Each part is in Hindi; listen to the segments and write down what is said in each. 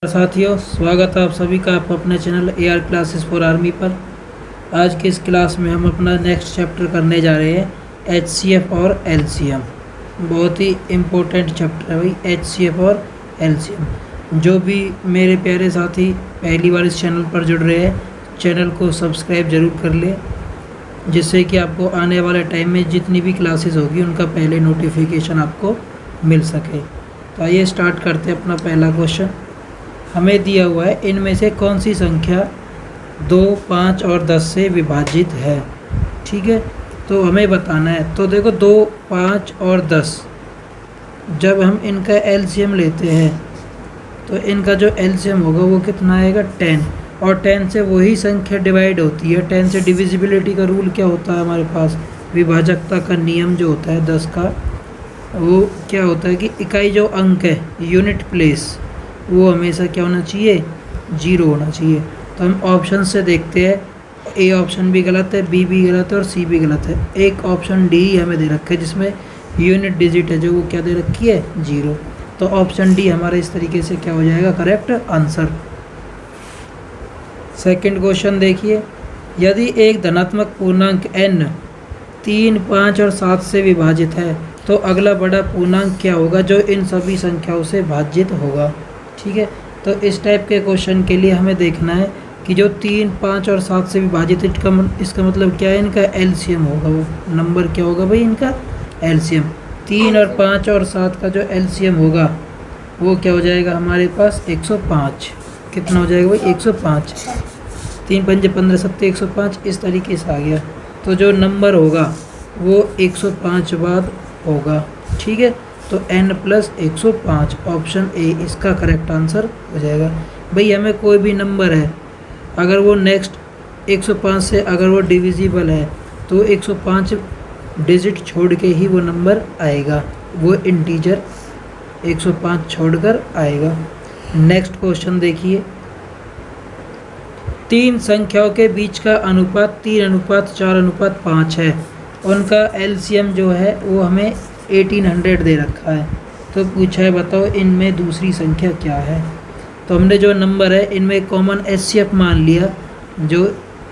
साथियों, स्वागत है आप सभी का आप अपने channel AR classes for army पर। आज की इस क्लास में हम अपना नेक्स्ट चैप्टर करने जा रहे हैं HCF और LCM। बहुत ही इम्पोर्टेंट चैप्टर है भाई HCF और LCM। जो भी मेरे प्यारे साथी पहली बार इस चैनल पर जुड़ रहे हैं, चैनल को सब्सक्राइब ज़रूर कर लें, जिससे कि आपको आने वाले टाइम में जितनी भी क्लासेस होगी उनका पहले नोटिफिकेशन आपको मिल सके। तो आइए स्टार्ट करते हैं अपना पहला क्वेश्चन। हमें दिया हुआ है इनमें से कौन सी संख्या 2, 5 और 10 से विभाजित है। ठीक है, तो हमें बताना है। तो देखो 2, 5 और 10 जब हम इनका LCM लेते हैं तो इनका जो LCM होगा वो कितना आएगा 10, और 10 से वही संख्या डिवाइड होती है। 10 से डिविजिबिलिटी का रूल क्या होता है हमारे पास, विभाजकता का नियम जो होता है 10 का, वो क्या होता है कि इकाई जो अंक है यूनिट प्लेस वो हमेशा क्या होना चाहिए, 0 होना चाहिए। तो हम ऑप्शन से देखते हैं, ए ऑप्शन भी गलत है, बी भी गलत है और सी भी गलत है। एक ऑप्शन डी हमें दे रखा है जिसमें यूनिट डिजिट है जो वो क्या दे रखी है, 0। तो ऑप्शन डी हमारा इस तरीके से क्या हो जाएगा करेक्ट आंसर। सेकंड क्वेश्चन देखिए, यदि एक धनात्मक पूर्णांक n 3, 5 और 7 से विभाजित है तो अगला बड़ा पूर्णांक क्या होगा जो इन सभी संख्याओं से भाजित होगा। ठीक है, तो इस टाइप के क्वेश्चन के लिए हमें देखना है कि जो 3, 5 और 7 से विभाजित इसका मतलब क्या है, इनका LCM होगा। वो नंबर क्या होगा भाई, इनका LCM। 3 और 5 और 7 का जो LCM होगा वो क्या हो जाएगा हमारे पास 105। कितना हो जाएगा भाई 105। 3 पंजे 15 सत्ते 105, इस तरीके से आ गया। तो जो नंबर होगा वो 105 बाद होगा। ठीक है, तो n+105 ऑप्शन ए इसका करेक्ट आंसर हो जाएगा। भाई हमें कोई भी नंबर है, अगर वो नेक्स्ट 105 से अगर वो डिविजिबल है तो 105 डिजिट छोड़ के ही वो नंबर आएगा, वो इंटीजर 105 छोड़कर आएगा। नेक्स्ट क्वेश्चन देखिए, 3 संख्याओं के बीच का अनुपात 3:4:5 है। उनका LCM जो है वो हमें 1800 दे रखा है। तो पूछा है बताओ इनमें दूसरी संख्या क्या है। तो हमने जो नंबर है इनमें कॉमन HCF मान लिया जो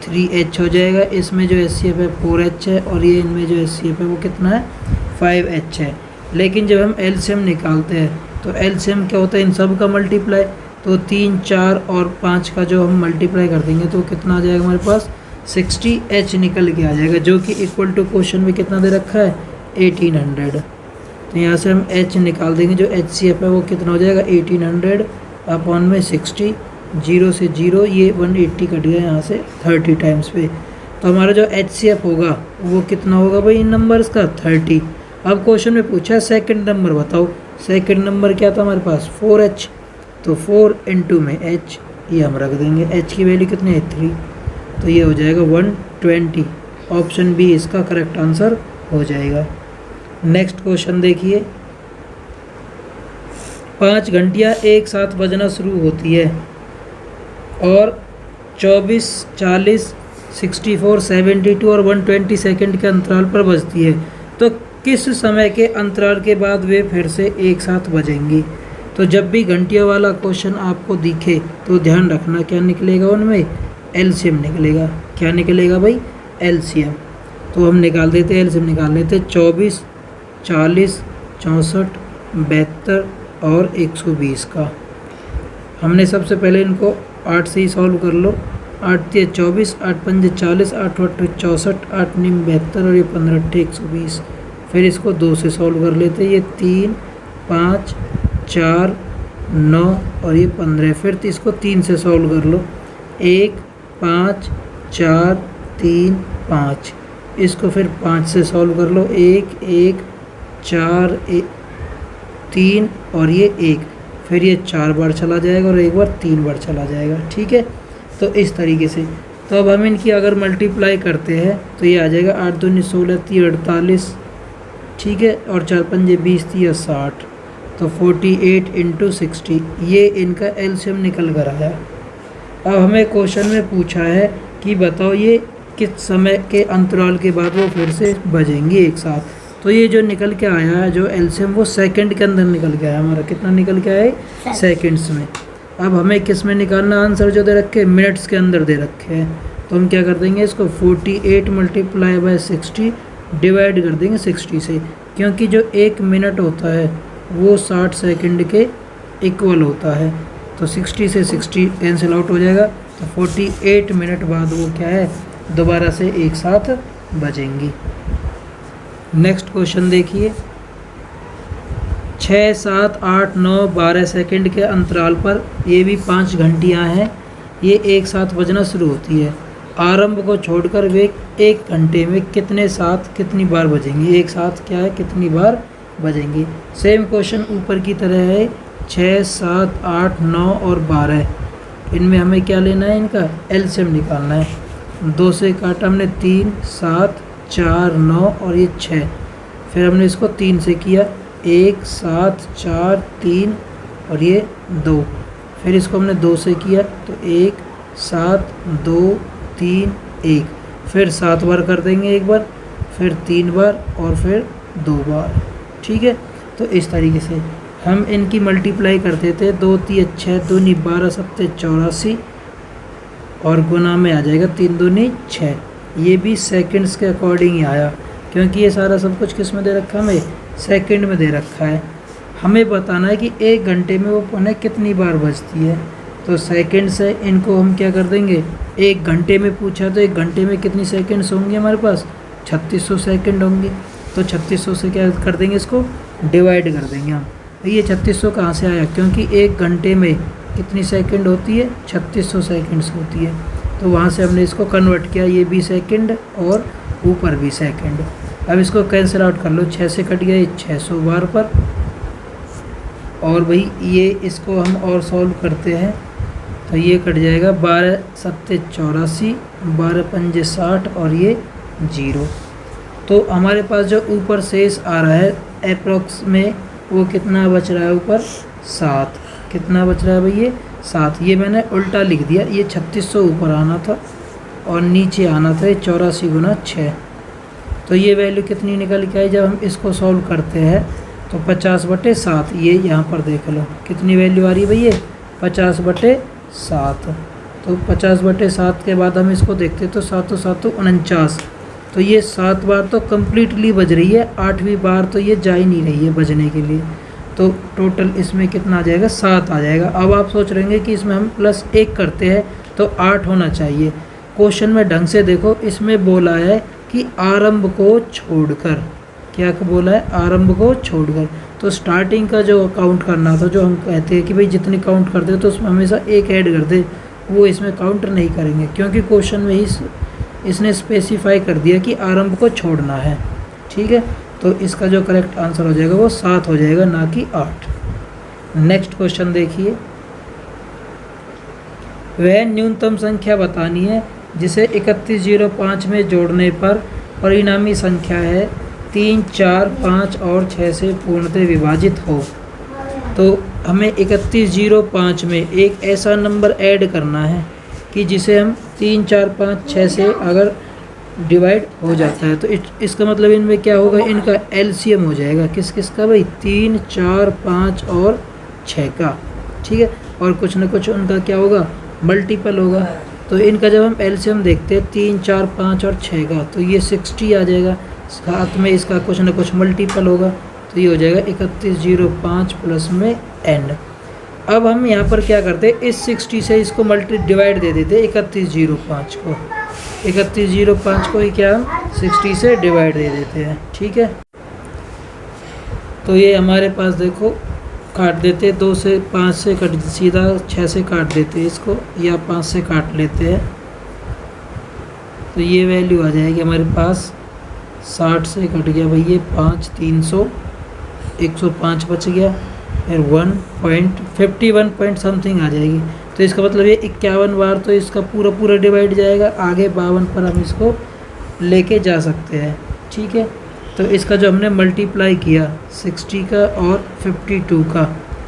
3H हो जाएगा। इसमें जो HCF है 4H है और ये इनमें जो HCF है वो कितना है 5H है। लेकिन जब हम LCM निकालते हैं तो LCM क्या होता है, इन सब का मल्टीप्लाई। तो 3, 4 और 5 का जो हम मल्टीप्लाई कर देंगे तो कितना आ जाएगा हमारे पास 60H निकल के आ जाएगा, जो कि इक्वल टू क्वेश्चन में कितना दे रखा है 1800। तो यहाँ से हम H निकाल देंगे, जो HCF है वो कितना हो जाएगा 1800 अपॉन में 60। 0 से 0 ये 180 कट गया यहाँ से 30 टाइम्स पे। तो हमारा जो HCF होगा वो कितना होगा भाई इन नंबर्स का 30। अब क्वेश्चन में पूछा है सेकंड नंबर बताओ। सेकंड नंबर क्या था हमारे पास 4H, तो 4 इंटू में H ये हम रख देंगे। H की वैल्यू कितनी है 3, तो ये हो जाएगा 120। ऑप्शन बी इसका करेक्ट आंसर हो जाएगा। नेक्स्ट क्वेश्चन देखिए, 5 घंटियाँ एक साथ बजना शुरू होती है और 24, 40, 64, 72 और 120 सेकंड के अंतराल पर बजती है, तो किस समय के अंतराल के बाद वे फिर से एक साथ बजेंगी। तो जब भी घंटियों वाला क्वेश्चन आपको दिखे तो ध्यान रखना क्या निकलेगा, उनमें LCM निकलेगा। क्या निकलेगा भाई LCM। तो हम निकाल देते हैं, LCM निकाल लेते हैं 24, 40, 64, 72 और 120 का। हमने सबसे पहले इनको 8 से ही सॉल्व कर लो। 8 3 24, 8 5 40, 8 8 64, 8 9 72 और ये 15 8 120। फिर इसको 2 से सॉल्व कर लेते हैं, ये 3, 5, 4, 9 और ये 15। फिर इसको 3 से सॉल्व कर लो, 1, 5, 4, 3, 5। इसको फिर 5 से सॉल्व कर लो, 1, 1, 4, 3 और ये 1। फिर ये 4 बार चला जाएगा और एक बार 3 बार चला जाएगा। ठीक है, तो इस तरीके से। तो अब हम इनकी अगर मल्टीप्लाई करते हैं तो ये आ जाएगा 8 दूनी 16, 3 48। ठीक है, और 4 पंजे 20, 3 60, तो 48 इंटू 60 ये इनका LCM निकल कर आया। अब हमें क्वेश्चन में पूछा है कि बताओ ये किस समय के अंतराल के बाद वो फिर से बजेंगे एक साथ। तो ये जो निकल के आया है जो LCM वो सेकंड के अंदर निकल के आया हमारा। कितना निकल के आया है सेकंड्स में। अब हमें किस में निकालना आंसर जो दे रखे, मिनट्स के अंदर दे रखे हैं। तो हम क्या कर देंगे, इसको 48 मल्टीप्लाई बाय 60 डिवाइड कर देंगे 60 से, क्योंकि जो 1 मिनट होता है वो 60 सेकंड के इक्वल होता है। तो 60 से 60 कैंसिल आउट हो जाएगा, तो 48 मिनट बाद वो क्या है, दोबारा से एक साथ बजेंगी। नेक्स्ट क्वेश्चन देखिए, 6, 7, 8, 9, 12 सेकंड के अंतराल पर, ये भी 5 घंटियाँ हैं, ये एक साथ बजना शुरू होती है। आरंभ को छोड़कर वे 1 घंटे में कितने साथ कितनी बार बजेंगी, एक साथ क्या है कितनी बार बजेंगी। सेम क्वेश्चन ऊपर की तरह है, 6, 7, 8, 9 और 12, इनमें हमें क्या लेना है, इनका एलसीएम निकालना है। 2 से काटा हमने 3, 7, 4, 9 और ये 6, फिर हमने इसको 3 से किया, 1, 7, 4, 3 और ये 2, फिर इसको हमने 2 से किया तो 1, 7, 2, 3, 1, फिर 7 बार कर देंगे एक बार, फिर 3 बार और फिर 2 बार। ठीक है, तो इस तरीके से हम इनकी मल्टीप्लाई करते थे, 2 3 6, 2 नी 12, 7 84 और गुना में आ जाएगा 3 दूनी 6। ये भी सेकंड्स के अकॉर्डिंग ही आया, क्योंकि ये सारा सब कुछ किस में दे रखा है, हमें सेकंड में दे रखा है। हमें बताना है कि 1 घंटे में वो पुनः कितनी बार बजती है, तो सेकंड से इनको हम क्या कर देंगे, 1 घंटे में पूछा तो 1 घंटे में कितनी सेकंड्स होंगी हमारे पास, 3600 सेकंड होंगी। तो 3600 से क्या कर देंगे, इसको डिवाइड कर देंगे हम। तो ये 3600 कहाँ से आया, क्योंकि 1 घंटे में कितनी सेकंड होती है, 3600 सेकंड्स होती है। तो वहाँ से हमने इसको कन्वर्ट किया, ये भी सेकंड और ऊपर भी सेकंड। अब इसको कैंसिल आउट कर लो, 6 से कट गया ये 600 बार पर, और भाई ये इसको हम और सॉल्व करते हैं तो ये कट जाएगा 12 7 84, 12 5 60 और ये 0। तो हमारे पास जो ऊपर शेष आ रहा है अप्रॉक्स में, वो कितना बच रहा है ऊपर, 7। कितना बच रहा है भाई, ये 7। ये मैंने उल्टा लिख दिया, ये 3600 ऊपर आना था और नीचे आना था 84 गुना 6। तो ये वैल्यू कितनी निकल के आई, जब हम इसको सॉल्व करते हैं तो 50/7, ये यहाँ पर देख लो कितनी वैल्यू आ रही है भाई, ये 50/7। तो 50/7 के बाद हम इसको देखते तो 7 7 49, तो ये 7 बार तो कम्प्लीटली बज रही है, 8वीं बार तो ये जा ही नहीं रही है बजने के लिए। तो टोटल इसमें कितना आ जाएगा, 7 आ जाएगा। अब आप सोच रहे हैं कि इसमें हम +1 करते हैं तो 8 होना चाहिए। क्वेश्चन में ढंग से देखो, इसमें बोला है कि आरंभ को छोड़कर, क्या बोला है, आरंभ को छोड़कर। तो स्टार्टिंग का जो काउंट करना था, जो हम कहते हैं कि भाई जितनी काउंट करते हैं तो उसमें हमेशा 1 ऐड कर दे, वो इसमें काउंट नहीं करेंगे, क्योंकि क्वेश्चन में ही इसने स्पेसिफाई कर दिया कि आरंभ को छोड़ना है। ठीक है, तो इसका जो करेक्ट आंसर हो जाएगा वो 7 हो जाएगा, ना कि 8। नेक्स्ट क्वेश्चन देखिए, वह न्यूनतम संख्या बतानी है जिसे 3105 में जोड़ने पर परिणामी संख्या है 3, 4, 5 और 6 से पूर्णतः विभाजित हो। तो हमें 3105 में एक ऐसा नंबर ऐड करना है कि जिसे हम 3, 4, 5, 6 से अगर डिवाइड हो जाता है तो इसका मतलब इनमें क्या होगा, इनका एलसीएम हो जाएगा। किस किस का भाई, 3, 4, 5 और 6 का। ठीक है, और कुछ ना कुछ उनका क्या होगा, मल्टीपल होगा। तो इनका जब हम एलसीएम देखते हैं 3, 4, 5 और 6 का, तो ये 60 आ जाएगा, साथ में इसका कुछ ना कुछ मल्टीपल होगा, तो ये हो जाएगा 3105 प्लस में n। अब हम यहाँ पर क्या करते हैं, इस 60 से इसको डिवाइड दे देते हैं 3105 को, 3105 को ही क्या हम 60 से डिवाइड दे देते हैं। ठीक है, तो ये हमारे पास देखो काट देते हैं, 2 से 5 से कट, सीधा 6 से काट देते हैं इसको, या 5 से काट लेते हैं, तो ये वैल्यू आ जाएगी हमारे पास 60 से कट गया भाई ये 5, 300, 105 बच गया, फिर 1.51 पॉइंट समथिंग आ जाएगी। तो इसका मतलब ये 51 बार तो इसका पूरा डिवाइड जाएगा, आगे 52 पर हम इसको लेके जा सकते हैं। ठीक है, तो इसका जो हमने मल्टीप्लाई किया 60 का और 52 का,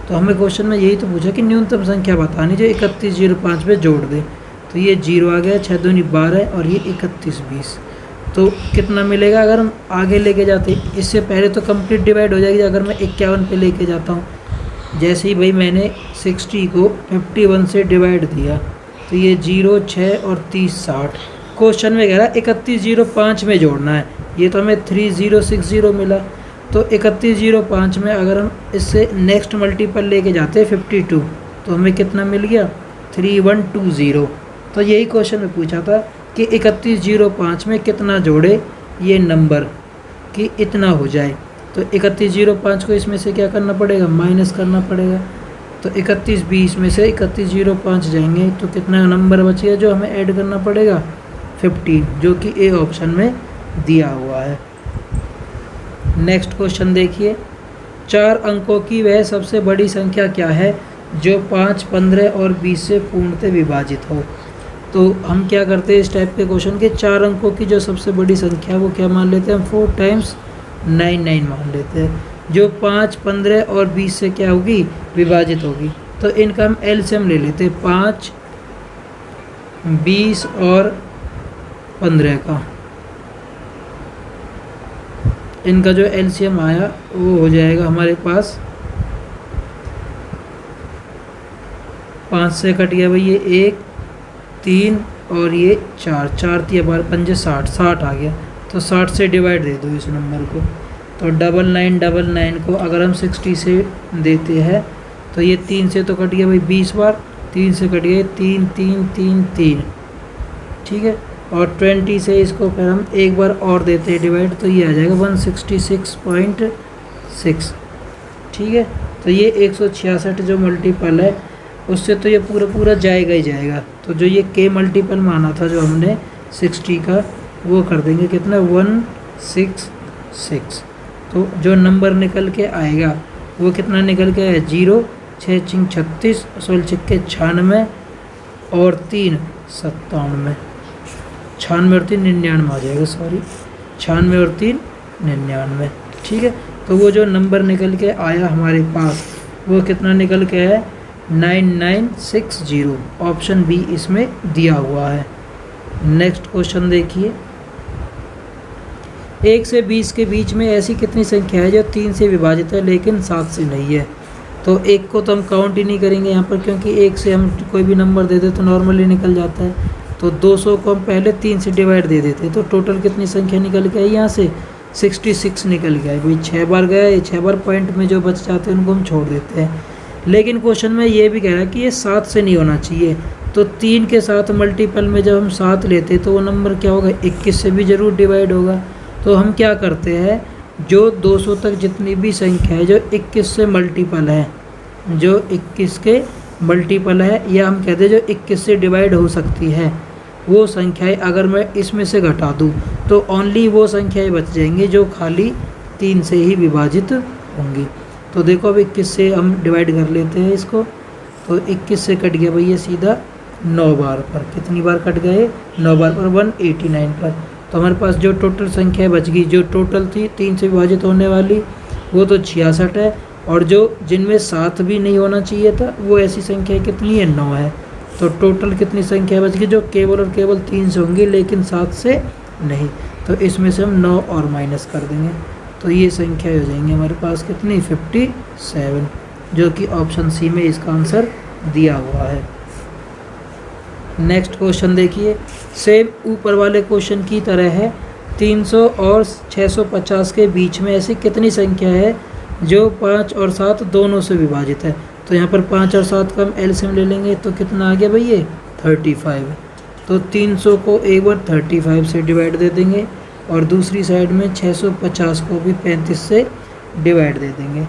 तो हमें क्वेश्चन में यही तो पूछा कि न्यूनतम संख्या बतानी जो 3105 में जोड़ दे। तो ये 0 आ गया, 6 दूनी 12 और ये 31 20। तो कितना मिलेगा अगर हम आगे लेके जाते, इससे पहले तो कंप्लीट डिवाइड हो जाएगी। अगर मैं 51 पे लेके जाता हूँ जैसे ही भाई मैंने 60 को 51 से डिवाइड दिया तो ये 0, 6 और 30, 60। क्वेश्चन में कह रहा है 3105 में जोड़ना है। ये तो हमें 3060 मिला, तो 3105 में अगर हम इससे नेक्स्ट मल्टीपल लेके जाते हैं 52 तो हमें कितना मिल गया 3120। तो यही क्वेश्चन में पूछा था कि 3105 में कितना जोड़े ये नंबर कि इतना हो जाए। तो 3105 को इसमें से क्या करना पड़ेगा, माइनस करना पड़ेगा। तो 3120 में से 3105 जाएंगे तो कितना नंबर बचेगा जो हमें ऐड करना पड़ेगा 15, जो कि ए ऑप्शन में दिया हुआ है। नेक्स्ट क्वेश्चन देखिए, 4 अंकों की वह सबसे बड़ी संख्या क्या है जो 5, 15 और 20 से पूर्णतः विभाजित हो। तो हम क्या करते हैं इस टाइप के क्वेश्चन के, 4 अंकों की जो सबसे बड़ी संख्या वो क्या मान लेते हैं हम 4 टाइम्स 99 मान लेते हैं, जो 5, 15 और 20 से क्या होगी विभाजित होगी। तो इनका हम एलसीएम ले लेते हैं 5, 20 और 15 का। इनका जो एलसीएम आया वो हो जाएगा हमारे पास 5 से कट गया भाई ये 1, 3 और ये 4, 4 3 बार 5 60, 60 आ गया। तो 60 से डिवाइड दे दो इस नंबर को। तो 9999 को अगर हम 60 से देते हैं तो ये 3 से तो कट गया भाई 20 बार, 3 से कट गया 3 3 3 3, ठीक है। और 20 से इसको फिर हम एक बार और देते हैं डिवाइड तो ये आ जाएगा 166.6, ठीक है। तो ये 166 जो मल्टीपल है उससे तो ये पूरा जाएगा ही जाएगा। तो जो ये के मल्टीपल माना था जो हमने 60 का वो कर देंगे कितना 166। तो जो नंबर निकल के आएगा वो कितना निकल के आया 0, 6 6 36, 16 6 96 और 3 97, 96 और 3 99 आ जाएगा, सॉरी 96 और 3 99, ठीक है। तो वो जो नंबर निकल के आया हमारे पास वो कितना निकल के है 9960, ऑप्शन बी इसमें दिया हुआ है। नेक्स्ट क्वेश्चन देखिए, 1 से 20 के बीच में ऐसी कितनी संख्या है जो 3 से विभाजित है लेकिन 7 से नहीं है। तो 1 को तो हम काउंट ही नहीं करेंगे यहाँ पर, क्योंकि 1 से हम कोई भी नंबर दे दे तो नॉर्मली निकल जाता है। तो 200 को हम पहले 3 से डिवाइड दे देते, तो टोटल कितनी संख्या निकल के आई यहाँ से 66 निकल गया है। भाई 6 बार गया, ये 6 बार पॉइंट में जो बच जाते हैं उनको हम छोड़ देते हैं। लेकिन क्वेश्चन में ये भी कह रहा है कि ये 7 से नहीं होना चाहिए। तो 3 के साथ मल्टीपल में जब हम 7 लेते तो वो नंबर क्या होगा 21 से भी ज़रूर डिवाइड होगा। तो हम क्या करते हैं, जो 200 तक जितनी भी संख्या है जो 21 से मल्टीपल है, जो 21 के मल्टीपल है, या हम कहते हैं जो 21 से डिवाइड हो सकती है, वो संख्याएं अगर मैं इसमें से घटा दूं तो ओनली वो संख्याएं बच जाएंगी जो खाली 3 से ही विभाजित होंगी। तो देखो अब 21 से हम डिवाइड कर लेते हैं इसको। तो 21 से कट गया भैया सीधा 9 बार पर, कितनी बार कट गए 9 बार पर 189 पर। तो हमारे पास जो टोटल संख्या बच गई, जो टोटल थी 3 से विभाजित होने वाली वो तो 66 है, और जो जिनमें 7 भी नहीं होना चाहिए था वो ऐसी संख्या कितनी है 9 है। तो टोटल कितनी संख्या बच गई जो केवल और केवल 3 से होंगी लेकिन 7 से नहीं। तो इसमें से हम 9 और माइनस कर देंगे तो ये संख्या हो जाएंगी हमारे पास कितनी 57, जो कि ऑप्शन सी में इसका आंसर दिया हुआ है। नेक्स्ट क्वेश्चन देखिए, सेम ऊपर वाले क्वेश्चन की तरह है। 300 और 650 के बीच में ऐसी कितनी संख्या है जो 5 और 7 दोनों से विभाजित है। तो यहाँ पर 5 और 7 का हम एलसीएम ले लेंगे तो कितना आ गया भाई ये 35। तो 300 को एक बार 35 से डिवाइड दे देंगे और दूसरी साइड में 650 को भी 35 से डिवाइड दे देंगे।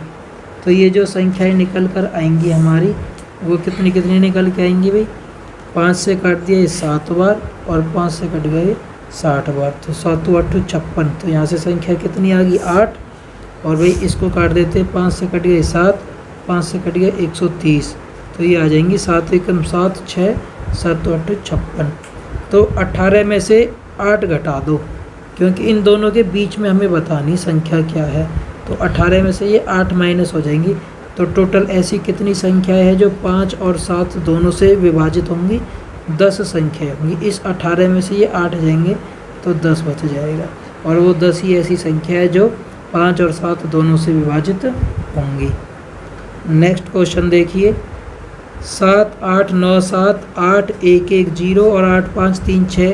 तो ये जो संख्याएं निकल कर आएंगी हमारी वो कितनी कितनी निकल के आएंगी भाई, 5 से काट दिया 7 बार और 5 से कट गए 60 बार। तो 7 8 56, तो यहाँ से संख्या कितनी आ गई 8। और भाई इसको काट देते 5 से कट गए 7, 5 से कट गया 130, तो ये आ जाएंगी 7 एकम 7, 6 7 8 56। तो 18 में से 8 घटा दो, क्योंकि इन दोनों के बीच में हमें बतानी संख्या क्या है। तो 18 में से ये 8 माइनस हो जाएंगी। तो टोटल ऐसी कितनी संख्या है जो 5 और 7 दोनों से विभाजित होंगी, 10 संख्या होंगी। इस 18 में से ये 8 जाएंगे तो 10 बच जाएगा, और वो 10 ही ऐसी संख्या है जो 5 और 7 दोनों से विभाजित होंगी। नेक्स्ट क्वेश्चन देखिए, 7 8 9 7 8 1 1 0 और 8 5 3 6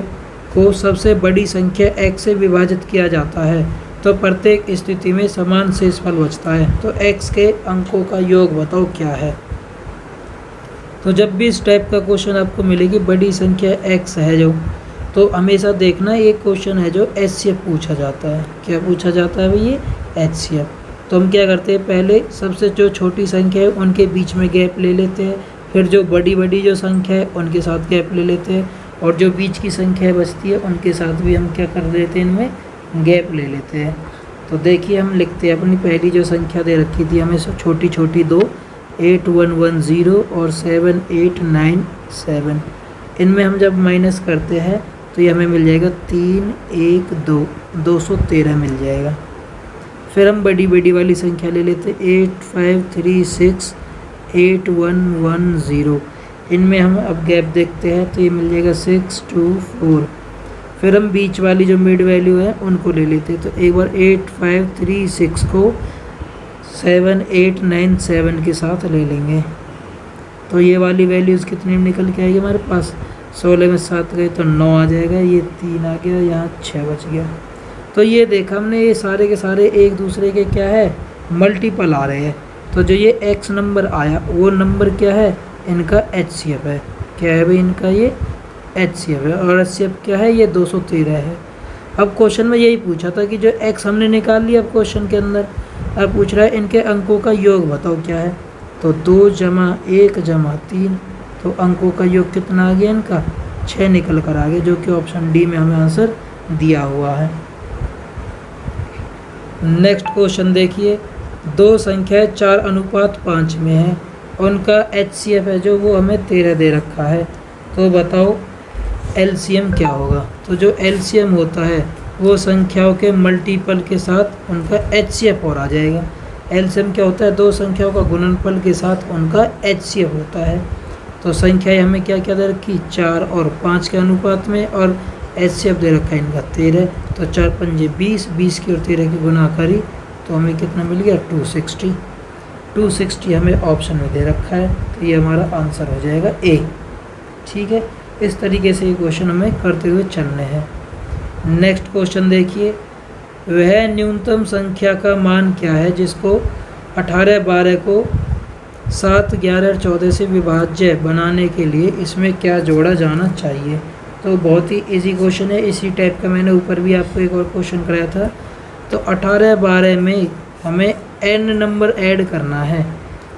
को सबसे बड़ी संख्या x से विभाजित किया जाता है तो प्रत्येक स्थिति में समान शेषफल बचता है, तो x के अंकों का योग बताओ क्या है। तो जब भी इस टाइप का क्वेश्चन आपको मिलेगी, बड़ी संख्या x है जो, तो हमेशा देखना ये क्वेश्चन है जो HCF पूछा जाता है। क्या पूछा जाता है भाई? ये HCF। तो हम क्या करते हैं, पहले सबसे जो छोटी संख्या है उनके बीच में गैप ले लेते हैं, फिर जो बड़ी बड़ी जो संख्या है उनके साथ गैप ले लेते हैं, और जो बीच की संख्या बचती है उनके साथ भी हम क्या कर लेते हैं, इनमें गैप ले लेते हैं। तो देखिए हम लिखते हैं, अपनी पहली जो संख्या दे रखी थी हमें छोटी छोटी दो, 8 1 1 0 और 7 8 9 7, इनमें हम जब माइनस करते हैं तो ये हमें मिल जाएगा 3 1 2 213 मिल जाएगा। फिर हम बड़ी बड़ी वाली संख्या ले लेते, 8 5 3 6 8 1 1 0, इनमें हम अब गैप देखते हैं तो ये मिल जाएगा 6 2 4। फिर हम बीच वाली जो मिड वैल्यू है उनको ले लेते हैं, तो एक बार 8 5 3 6 को 7 8 9 7 के साथ ले लेंगे, तो ये वाली वैल्यूज़ कितनी निकल के आएगी हमारे पास, 16 में 7 गए तो 9 आ जाएगा, ये 3 आ गया, यहाँ 6 बच गया। तो ये देखा हमने, ये सारे के सारे एक दूसरे के क्या है, मल्टीपल आ रहे हैं। तो जो ये x नंबर आया वो नंबर क्या है, इनका HCF है। क्या है भाई इनका, ये HCF है, और HCF क्या है, ये 213 है। अब क्वेश्चन में यही पूछा था कि जो x हमने निकाल लिया अब क्वेश्चन के अंदर, अब पूछ रहा है इनके अंकों का योग बताओ क्या है। तो 2 जमा 1 जमा 3, तो अंकों का योग कितना आ गया इनका, 6 निकल कर आ गया, जो कि ऑप्शन डी में हमें आंसर दिया हुआ है। नेक्स्ट क्वेश्चन देखिए, दो संख्याएं 4:5 में है, उनका HCF है जो वो हमें 13 दे रखा है, तो बताओ LCM क्या होगा। तो जो LCM होता है वो संख्याओं के मल्टीपल के साथ उनका HCF और आ जाएगा। LCM क्या होता है, दो संख्याओं का गुणनफल के साथ उनका HCF होता है। तो संख्याएं हमें क्या क्या दे रखी, 4 और 5 के अनुपात में, और HCF दे रखा है इनका 13। तो 4 पंजे 20, 20 की और 13 की गुना करी तो हमें कितना मिल गया, 260। 260 हमें ऑप्शन में दे रखा है, तो ये हमारा आंसर हो जाएगा A। ठीक है, इस तरीके से ये क्वेश्चन हमें करते हुए चलने हैं। नेक्स्ट क्वेश्चन देखिए, वह न्यूनतम संख्या का मान क्या है जिसको 18 12 को 7 11 और 14 से विभाज्य बनाने के लिए इसमें क्या जोड़ा जाना चाहिए। तो बहुत ही इजी क्वेश्चन है, इसी टाइप का मैंने ऊपर भी आपको एक और क्वेश्चन कराया था। तो 18 12 में हमें n नंबर ऐड करना है,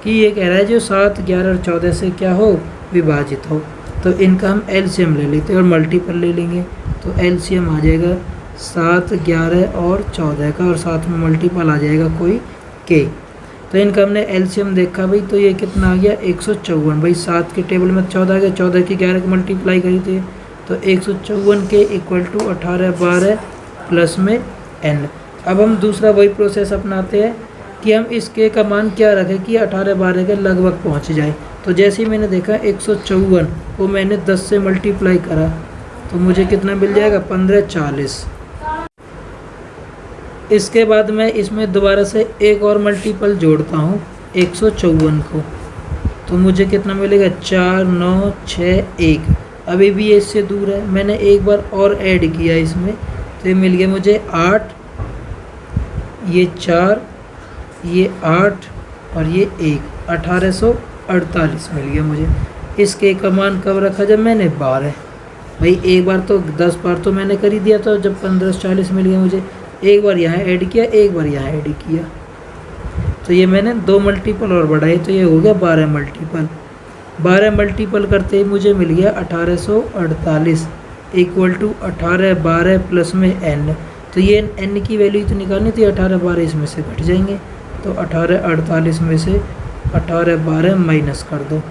कि ये कह रहा है जो 7 11 और 14 से क्या हो, विभाजित हो। तो इनका हम LCM ले लेते हैं और मल्टीपल ले लेंगे, तो LCM आ जाएगा 7 11 और 14 का, और साथ में मल्टीपल आ जाएगा कोई k। तो इनका हमने LCM देखा भाई, तो ये कितना आ गया, 154। भाई 7 के टेबल में 14 आ गया, 14 की 11 की मल्टीप्लाई करी थे, तो 154 के इक्वल टू 18 12 प्लस में n। अब हम दूसरा वही प्रोसेस अपनाते हैं कि हम इस k का मान क्या रखें कि 18 12 के लगभग पहुंच जाए। तो जैसे ही मैंने देखा 154 को मैंने 10 से मल्टीप्लाई करा तो मुझे कितना मिल जाएगा, 1540। इसके बाद मैं इसमें दोबारा से एक और मल्टीपल जोड़ता हूँ 154 को, तो मुझे कितना मिलेगा, 4 9 6 1। अभी भी ये इससे दूर है, मैंने एक बार और ऐड किया इसमें, तो ये मिल गया मुझे 8, ये 4, ये 8 और ये 1, 1848 मिल गया मुझे। इस के का मान कब रखा, जब मैंने 12। भाई एक बार तो 10 बार तो मैंने कर ही दिया था, जब 1540 मिल गया मुझे, एक बार यहाँ ऐड किया, एक बार यहाँ ऐड किया, तो ये मैंने 2 मल्टीपल और बढ़ाए, तो ये हो गया 12 मल्टीपल। 12 मल्टीपल करते ही मुझे मिल गया 1848 इक्वल टू 18 12 प्लस में n। तो ये n की वैल्यू तो निकालनी थी, 18 12 इसमें से घट जाएंगे, तो 18 48 में से 18 12 माइनस कर दो,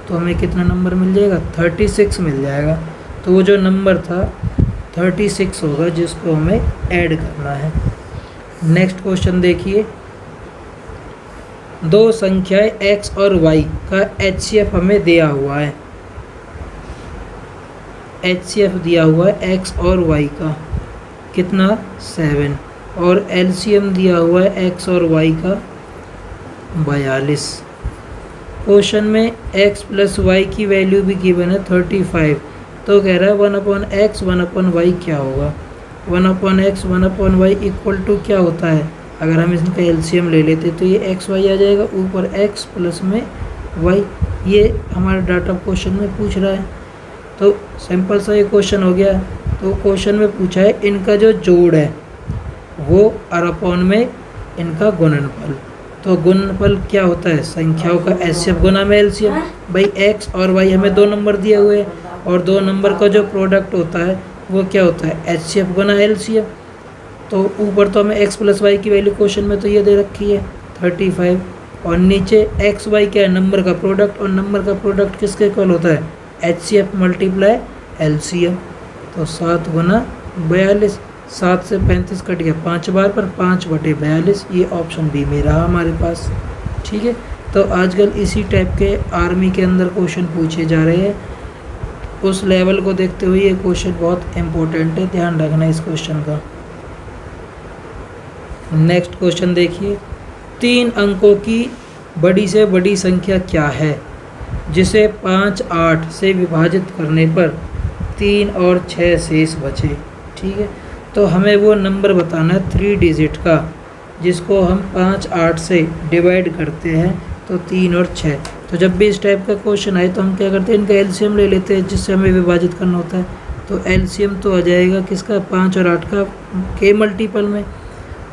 तो हमें कितना नंबर मिल जाएगा, 36 मिल जाएगा। तो वो जो नंबर था 36 होगा जिसको हमें ऐड करना है। नेक्स्ट क्वेश्चन देखिए, दो संख्याएं x और y का HCF हमें दिया हुआ है। HCF दिया हुआ है x और y का कितना, 7, और LCM दिया हुआ है x और y का 42। क्वेश्चन में x प्लस वाई की वैल्यू भी गिवन है 35, तो कह रहा है 1/x 1/y क्या होगा। 1/x 1/y इक्वल टू क्या होता है, अगर हम इसका एलसीएम ले लेते तो ये एक्स वाई आ जाएगा, ऊपर x प्लस में y, ये हमारा डाटा क्वेश्चन में पूछ रहा है। तो सिंपल सा ये क्वेश्चन हो गया। तो क्वेश्चन में पूछा है इनका जो जोड़ है वो r/, में इनका गुणनफल। तो गुणनफल क्या होता है, संख्याओं का एचसीएफ गुना में एलसीएम। भाई x और y हमें 2 नंबर दिए हुए हैं और 2 नंबर का जो प्रोडक्ट होता है वो क्या होता है, एचसीएफ गुना एलसीएम। तो ऊपर तो हमें x प्लस वाई की वैल्यू क्वेश्चन में तो ये दे रखी है 35, और नीचे एक्स वाई क्या है, नंबर का प्रोडक्ट, और नंबर का प्रोडक्ट किसके इक्वल होता है, एचसीएफ मल्टीप्लाई एलसीएम। तो 7 गुना 42, 7 से 35 कट गया 5 बार पर 5/42, ये ऑप्शन बी में रहा हमारे पास। ठीक है, तो आजकल इसी टाइप के आर्मी के अंदर क्वेश्चन पूछे जा रहे हैं, उस लेवल को देखते हुए ये क्वेश्चन बहुत इम्पोर्टेंट है, ध्यान रखना इस क्वेश्चन का। नेक्स्ट क्वेश्चन देखिए, 3 अंकों की बड़ी से बड़ी संख्या क्या है जिसे 5 8 से विभाजित करने पर 3 और 6 शेष बचे। ठीक है, तो हमें वो नंबर बताना है 3 डिजिट का जिसको हम 5 8 से डिवाइड करते हैं तो 3 और 6। तो जब भी इस टाइप का क्वेश्चन आए तो हम क्या करते हैं, इनका एलसीएम ले लेते हैं जिससे हमें विभाजित करना होता है। तो एलसीएम तो आ जाएगा किसका, 5 और 8 का के मल्टीपल में,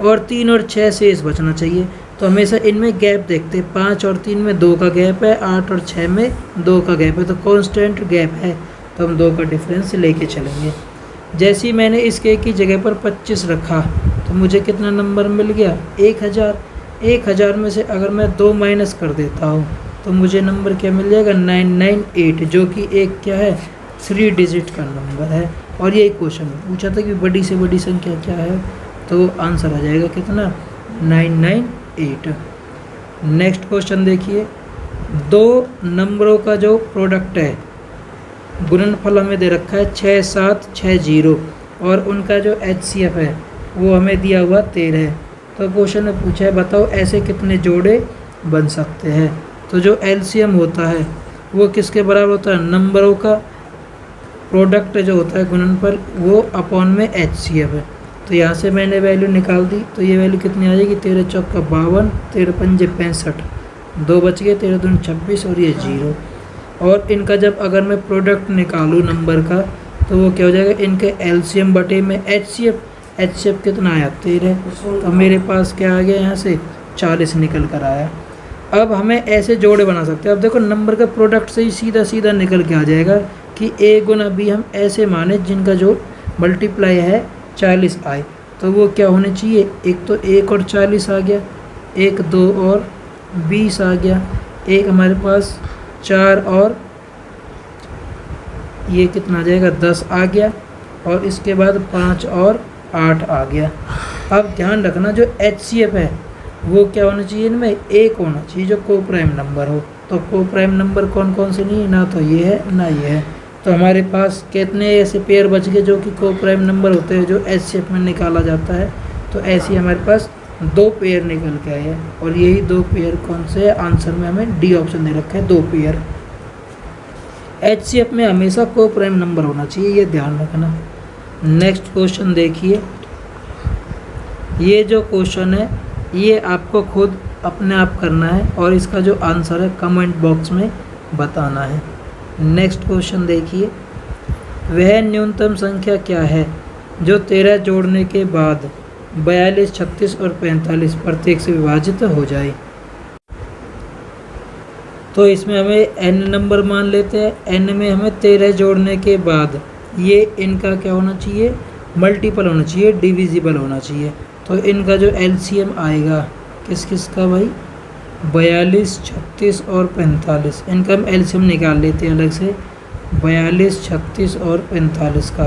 और 3 और 6 शेष बचना चाहिए। तो हमेशा इनमें गैप देखते हैं, 5 और 3 में 2 का गैप है, 8 और 6 में 2 का गैप है, तो कांस्टेंट गैप है, तो हम 2 का डिफरेंस लेके चलेंगे। जैसे ही मैंने इस के की जगह पर 25 रखा तो मुझे कितना नंबर मिल गया, 1000। 1000 में से अगर मैं 2 माइनस कर देता हूँ तो मुझे नंबर क्या मिल जाएगा, 998, जो कि एक क्या है, 3 डिजिट का नंबर है। और यही क्वेश्चन में पूछा था कि बड़ी से बड़ी संख्या क्या है, तो आंसर आ जाएगा कितना, 998। नेक्स्ट क्वेश्चन देखिए, 2 नंबरों का जो प्रोडक्ट है, गुणनफल हमें दे रखा है 6 7 6 0, और उनका जो एचसीएफ है वो हमें दिया हुआ 13 है। तो क्वेश्चन में पूछा है बताओ ऐसे कितने जोड़े बन सकते हैं। तो जो एलसीएम होता है वो किसके बराबर होता है, नंबरों का प्रोडक्ट जो होता है गुणनफल, वो अपॉन में एचसीएफ है। तो यहाँ से मैंने वैल्यू निकाल दी, तो ये वैल्यू कितनी आ जाएगी, 13 चौका 52, 13 पंजे 65, 2 बच गए, 13 दूनी 26 और ये 0। और इनका जब अगर मैं प्रोडक्ट निकालूँ नंबर का तो वो क्या हो जाएगा, इनके एलसीएम बटे में एचसीएफ। एचसीएफ कितना आया, 13, तो मेरे पास क्या आ गया, यहाँ से 40 निकल कर आया। अब हमें ऐसे जोड़े बना सकते हैं। अब देखो नंबर का प्रोडक्ट से ही सीधा सीधा निकल के आ जाएगा कि a गुना b हम ऐसे माने जिनका जो मल्टीप्लाई है 40 आए, तो वो क्या होने चाहिए, एक तो 1 और 40 आ गया, 1 2 और 20 आ गया, एक हमारे पास 4 और ये कितना आ जाएगा, 10 आ गया, और इसके बाद 5 और 8 आ गया। अब ध्यान रखना जो एचसीएफ है वो क्या होना चाहिए, इनमें 1 होना चाहिए जो को प्राइम नंबर हो। तो को प्राइम नंबर कौन कौन से नहीं है, ना तो ये है ना ये है। तो हमारे पास कितने ऐसे पेयर बच गए जो कि को प्राइम नंबर होते हैं जो एचसीएफ में निकाला जाता है। तो ऐसे हमारे पास 2 पेयर निकल के आए हैं, और यही 2 पेयर कौन से है, आंसर में हमें डी ऑप्शन दे रखा है 2 पेयर। एचसीएफ में हमेशा को प्राइम नंबर होना चाहिए, ये ध्यान रखना। नेक्स्ट क्वेश्चन देखिए, ये जो क्वेश्चन है ये आपको खुद अपने आप करना है और इसका जो आंसर है कमेंट बॉक्स में बताना है। नेक्स्ट क्वेश्चन देखिए, वह न्यूनतम संख्या क्या है जो 13 जोड़ने के बाद 42 36 और 45 प्रत्येक से विभाजित हो जाए। तो इसमें हमें n नंबर मान लेते हैं, n में हमें 13 जोड़ने के बाद ये इनका क्या होना चाहिए, मल्टीपल होना चाहिए, डिविजिबल होना चाहिए। तो इनका जो एलसीएम आएगा किस किस का भाई, 42 36 और 45, इनका हम एलसीएम निकाल लेते हैं अलग से, 42 36 और 45 का।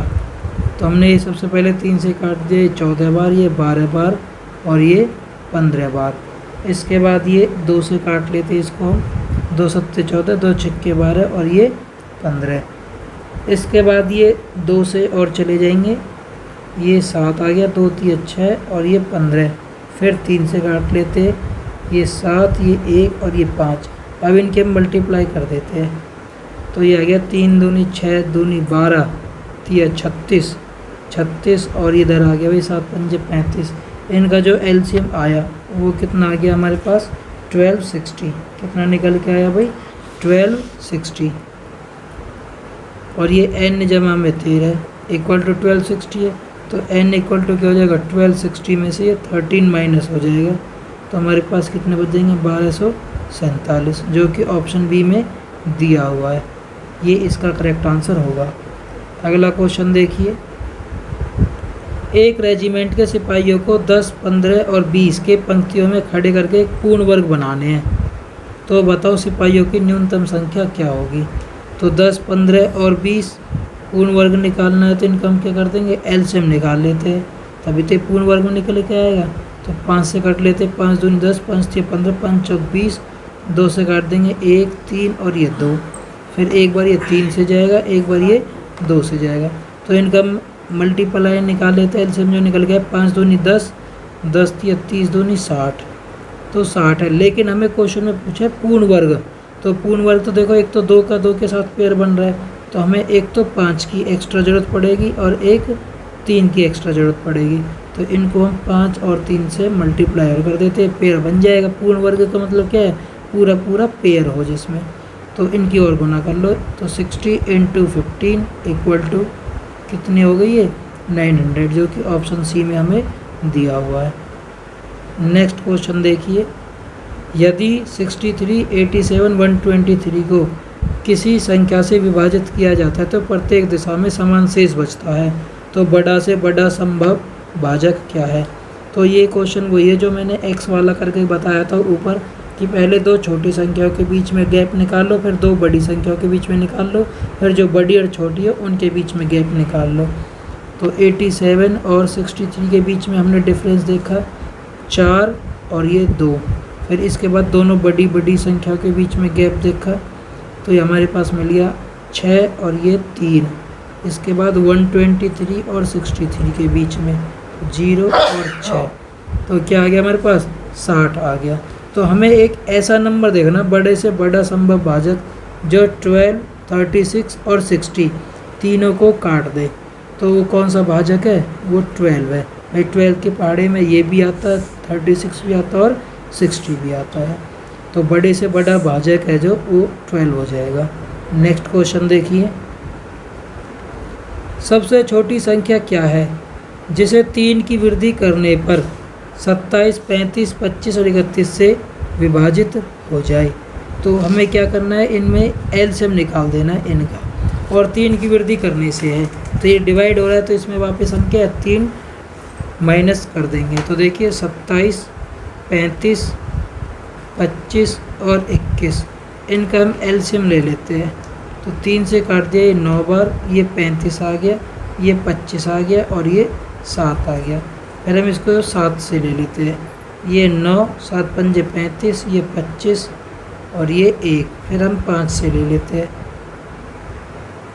तो हमने ये सबसे पहले 3 से काट दिया, 14 बार, ये 12 बार और ये 15 बार। इसके बाद ये 2 से काट लेते हैं इसको हम, 2 7 14, 2 6 12 और ये 15। इसके बाद ये 2 से और चले जाएंगे, ये 7 आ गया, 2 3 6 और ये 15। फिर 3 से काट लेते, ये 7, ये 1 और ये 5। अब इनके हम मल्टीप्लाई कर देते हैं। तो ये आ गया 3 दूनी 6 दूनी 12 3 36 36 और इधर आ गया भाई 7 पंजे 35। इनका जो एलसीएम आया वो कितना आ गया हमारे पास 1260। कितना निकल के आया भाई 1260। और ये n जमा में 13 इक्वल टू 1260 है। तो n इक्वल टू क्या हो जाएगा 1260 में से ये 13 माइनस हो जाएगा। तो हमारे पास कितने बच जाएंगे 1247, जो कि ऑप्शन बी में दिया हुआ है। ये इसका करेक्ट आंसर होगा। अगला क्वेश्चन देखिए, एक रेजिमेंट के सिपाहियों को 10, 15 और 20 के पंक्तियों में खड़े करके एक पूर्ण वर्ग बनाने हैं। तो बताओ सिपाहियों की न्यूनतम संख्या क्या होगी। तो 10, 15 और 20 पूर्ण वर्ग निकालना है तो इनका हम क्या कर देंगे एलसीएम निकाल लेते हैं, तभी तो पूर्ण वर्ग में निकल के आएगा। तो 5 से काट लेते हैं, 5 दूनी 10, 5 6 15, 5 चौक 20, 2 से काट देंगे 1 3 और ये 2। फिर एक बार ये 3 से जाएगा, एक बार ये 2 से जाएगा। तो इनका मल्टीप्लाई निकाल लेते हैं, एलसीएम जो निकल गया 5 दूनी 10, 10 30 दूनी 60, तो 60 है। लेकिन हमें क्वेश्चन में पूछा है पूर्ण वर्ग। तो पूर्ण वर्ग तो देखो एक तो 2 का 2 के साथ पेयर बन रहा है, तो हमें एक तो 5 की एक्स्ट्रा ज़रूरत पड़ेगी और एक 3 की एक्स्ट्रा ज़रूरत पड़ेगी। तो इनको हम 5 और 3 से मल्टीप्लाई कर देते हैं, पेयर बन जाएगा। पूर्ण वर्ग का मतलब क्या है पूरा पूरा पेयर हो जिसमें। तो इनकी और गुना कर लो, तो 60 × 15 इक्वल टू कितनी हो गई है 900, जो कि ऑप्शन सी में हमें दिया हुआ है। नेक्स्ट क्वेश्चन देखिए, यदि 63, 87, 123 को किसी संख्या से विभाजित किया जाता है तो प्रत्येक दिशा में समान शेष बचता है, तो बड़ा से बड़ा संभव भाजक क्या है। तो ये क्वेश्चन वही है जो मैंने x वाला करके बताया था ऊपर, कि पहले 2 छोटी संख्याओं के बीच में गैप निकाल लो, फिर 2 बड़ी संख्याओं के बीच में निकाल लो, फिर जो बड़ी और छोटी है उनके बीच में गैप निकाल लो। तो 87 और 63 के बीच में हमने डिफरेंस देखा 4 और ये 2। फिर इसके बाद दोनों बड़ी बड़ी संख्याओं के बीच में गैप देखा, तो ये हमारे पास मिल गया 6 और ये 3। इसके बाद 123 और 63 के बीच में 0 और 6, तो क्या आ गया हमारे पास 60 आ गया। तो हमें एक ऐसा नंबर देखना बड़े से बड़ा संभव भाजक जो 12, 36 और 60 तीनों को काट दे। तो वो कौन सा भाजक है, वो 12 है भाई। 12 के पहाड़े में ये भी आता है, 36 भी आता है और 60 भी आता है। तो बड़े से बड़ा भाजक है जो वो 12 हो जाएगा। नेक्स्ट क्वेश्चन देखिए, सबसे छोटी संख्या क्या है जिसे 3 की वृद्धि करने पर 27, 35, 25 और 31 से विभाजित हो जाए। तो हमें क्या करना है, इनमें एलसीएम निकाल देना है इनका, और 3 की वृद्धि करने से है तो ये डिवाइड हो रहा है, तो इसमें वापस हम क्या 3 माइनस कर देंगे। तो देखिए 27, 35, 25 और 21 इनका हम एलसीएम ले लेते हैं। तो 3 से काट दिया, ये 9 बार, ये 35 आ गया, ये 25 आ गया और ये 7 आ गया। फिर हम इसको 7 से ले लेते हैं, ये 9, 7 पंजे 35, ये 25 और ये 1। फिर हम 5 से ले लेते हैं,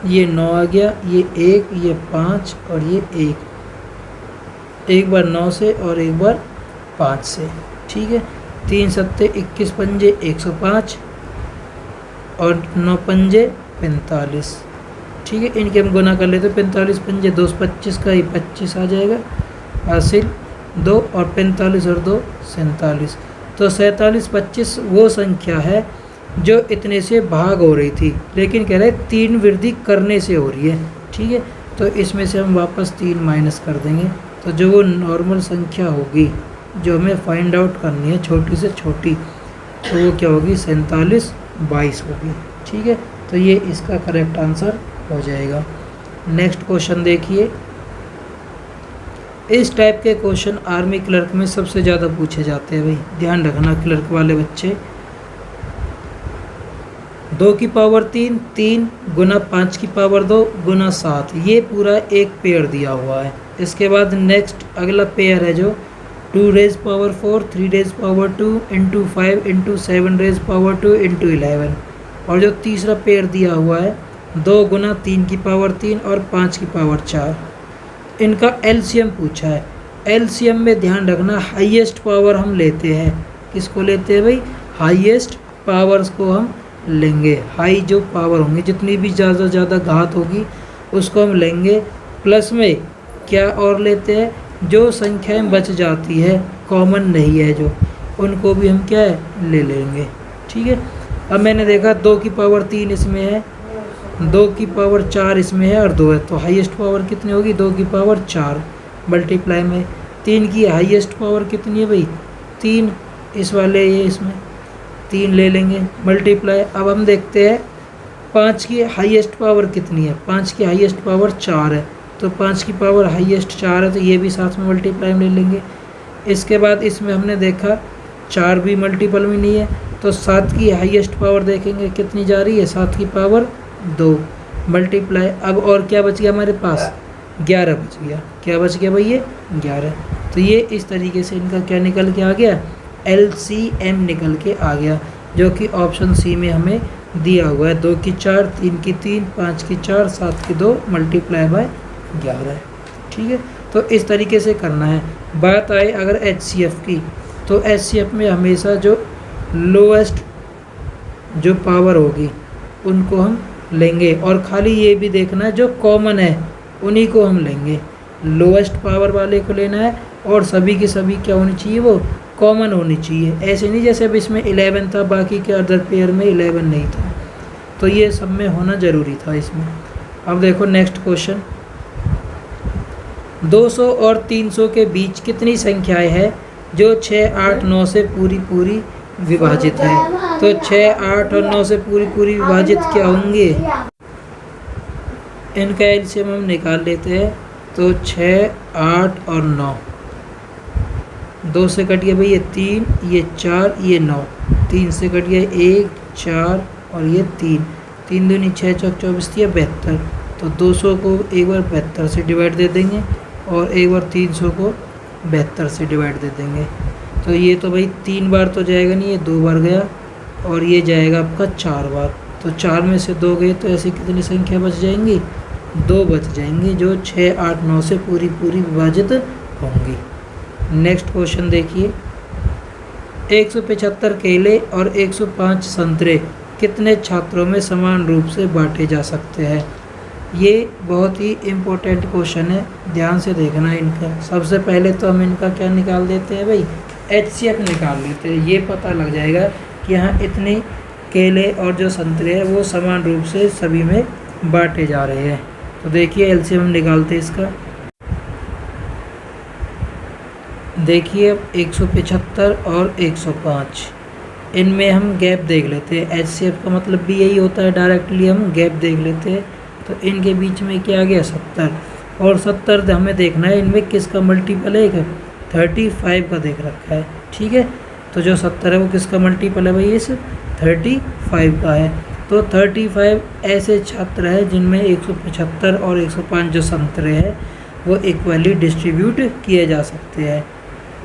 ये 9 आ गया, ये 1, ये 5 और ये 1। एक बार 9 से और एक बार 5 से, ठीक है। 3 सत्ते 21 पंजे 105 और 9 पंजे 45, ठीक है। इनके हम गुना कर लेते हैं, 45 पंजे 225 का, ये 25 आ जाएगा, हासिल 2 और 45 और 2 47। तो 47, 25 वो संख्या है जो इतने से भाग हो रही थी, लेकिन कह रहे 3 वृद्धि करने से हो रही है, ठीक है। तो इसमें से हम वापस 3 माइनस कर देंगे, तो जो वो नॉर्मल संख्या होगी जो हमें फाइंड आउट करनी है छोटी से छोटी, तो वो क्या होगी 47, 22 होगी, ठीक है। तो ये इसका करेक्ट आंसर हो जाएगा। नेक्स्ट क्वेश्चन देखिए, इस टाइप के क्वेश्चन आर्मी क्लर्क में सबसे ज़्यादा पूछे जाते हैं भाई, ध्यान रखना क्लर्क वाले बच्चे। 2 की पावर 3, 3 गुना 5 की पावर 2 गुना 7, ये पूरा एक पेयर दिया हुआ है। इसके बाद नेक्स्ट अगला पेयर है जो 2 raise power 4, 3 raise power 2 into 5 into 7 raise power 2 into 11। और जो तीसरा पेयर दिया हुआ है 2 गुना 3 की पावर 3 और 5 की पावर 4। इनका एलसीएम पूछा है। एलसीएम में ध्यान रखना हाईएस्ट पावर हम लेते हैं, किसको लेते हैं भाई, हाईएस्ट पावर्स को हम लेंगे, हाई जो पावर होंगे, जितनी भी ज़्यादा ज़्यादा घात होगी उसको हम लेंगे। प्लस में क्या और लेते हैं, जो संख्याएं बच जाती है कॉमन नहीं है जो, उनको भी हम क्या है ले लेंगे। ठीक है, अब मैंने देखा 2 की पावर 3 इसमें है, 2 की पावर 4 इसमें है और 2 है, तो हाईएस्ट पावर कितनी होगी 2 की पावर 4 मल्टीप्लाई में 3 की हाईएस्ट पावर कितनी है भाई 3, इस वाले ये इसमें 3 ले लेंगे मल्टीप्लाई। अब हम देखते हैं 5 की हाईएस्ट पावर कितनी है, 5 की हाईएस्ट पावर 4 है, तो 5 की पावर हाईएस्ट 4 है, तो ये भी साथ में मल्टीप्लाई में ले लेंगे। इसके बाद इसमें हमने देखा 4 भी मल्टीपल में नहीं है, तो 7 की हाईएस्ट पावर देखेंगे कितनी जा रही है 7 की पावर 2 मल्टीप्लाई। अब और क्या बच गया हमारे पास 11 बच गया, क्या बच गया भाई ये 11। तो ये इस तरीके से इनका क्या निकल के आ गया LCM निकल के आ गया, जो कि ऑप्शन सी में हमें दिया हुआ है। 2 की 4, 3 की 3, 5 की 4, 7 की 2 मल्टीप्लाई बाय 11। ठीक है, तो इस तरीके से करना है। बात आए अगर HCF की, तो HCF में हमेशा जो लोएस्ट जो पावर होगी उनको हम लेंगे, और खाली ये भी देखना है जो कॉमन है उन्हीं को हम लेंगे, लोएस्ट पावर वाले को लेना है, और सभी की सभी क्या होनी चाहिए वो कॉमन होनी चाहिए। ऐसे नहीं जैसे अब इसमें 11 था बाकी के अदर पेयर में 11 नहीं था, तो ये सब में होना ज़रूरी था इसमें। अब देखो नेक्स्ट क्वेश्चन, 200 और 300 के बीच कितनी संख्याएं हैं जो 6, 8, 9 से पूरी विभाजित है। तो 6, 8 और 9 से पूरी विभाजित क्या होंगे, इनका एलसीएम हम निकाल लेते हैं। तो 6, 8 और 9, 2 से कट गया भाई ये 3, ये 4, ये 9, 3 से कट गया 1, 4 और ये 3, 3 दूनी 6, 4, 24, 72। तो 200 को एक बार 72 से डिवाइड दे देंगे और एक बार 300 को 72 से डिवाइड दे देंगे। तो ये तो भाई 3 बार तो जाएगा नहीं, ये 2 बार गया, और ये जाएगा आपका 4 बार। तो 4 में से 2 गए, तो ऐसी कितनी संख्या बच जाएंगी 2 बच जाएंगी, जो 6, 8, 9 से पूरी विभाजित होंगी। नेक्स्ट क्वेश्चन देखिए, 175 केले और 105 संतरे कितने छात्रों में समान रूप से बांटे जा सकते हैं। ये बहुत ही इम्पोर्टेंट क्वेश्चन है, ध्यान से देखना है इनका। सबसे पहले तो हम इनका क्या निकाल देते हैं भाई HCF निकाल लेते हैं, ये पता लग जाएगा कि यहाँ इतने केले और जो संतरे हैं वो समान रूप से सभी में बांटे जा रहे हैं। तो देखिए LCM हम निकालते हैं इसका। देखिए 175 और 105, इनमें हम गैप देख लेते हैं। HCF का मतलब भी यही होता है, डायरेक्टली हम गैप देख लेते हैं। तो इनके बीच में क्या आ गया 70, और 70 हमें देखना है इनमें किसका मल्टीपल है, 35 का देख रखा है। ठीक है, तो जो 70 है वो किसका मल्टीपल है भाई इस 35 का है। तो 35 ऐसे छात्र हैं जिनमें 175 और 105 जो संतरे हैं वो इक्वली डिस्ट्रीब्यूट किए जा सकते हैं।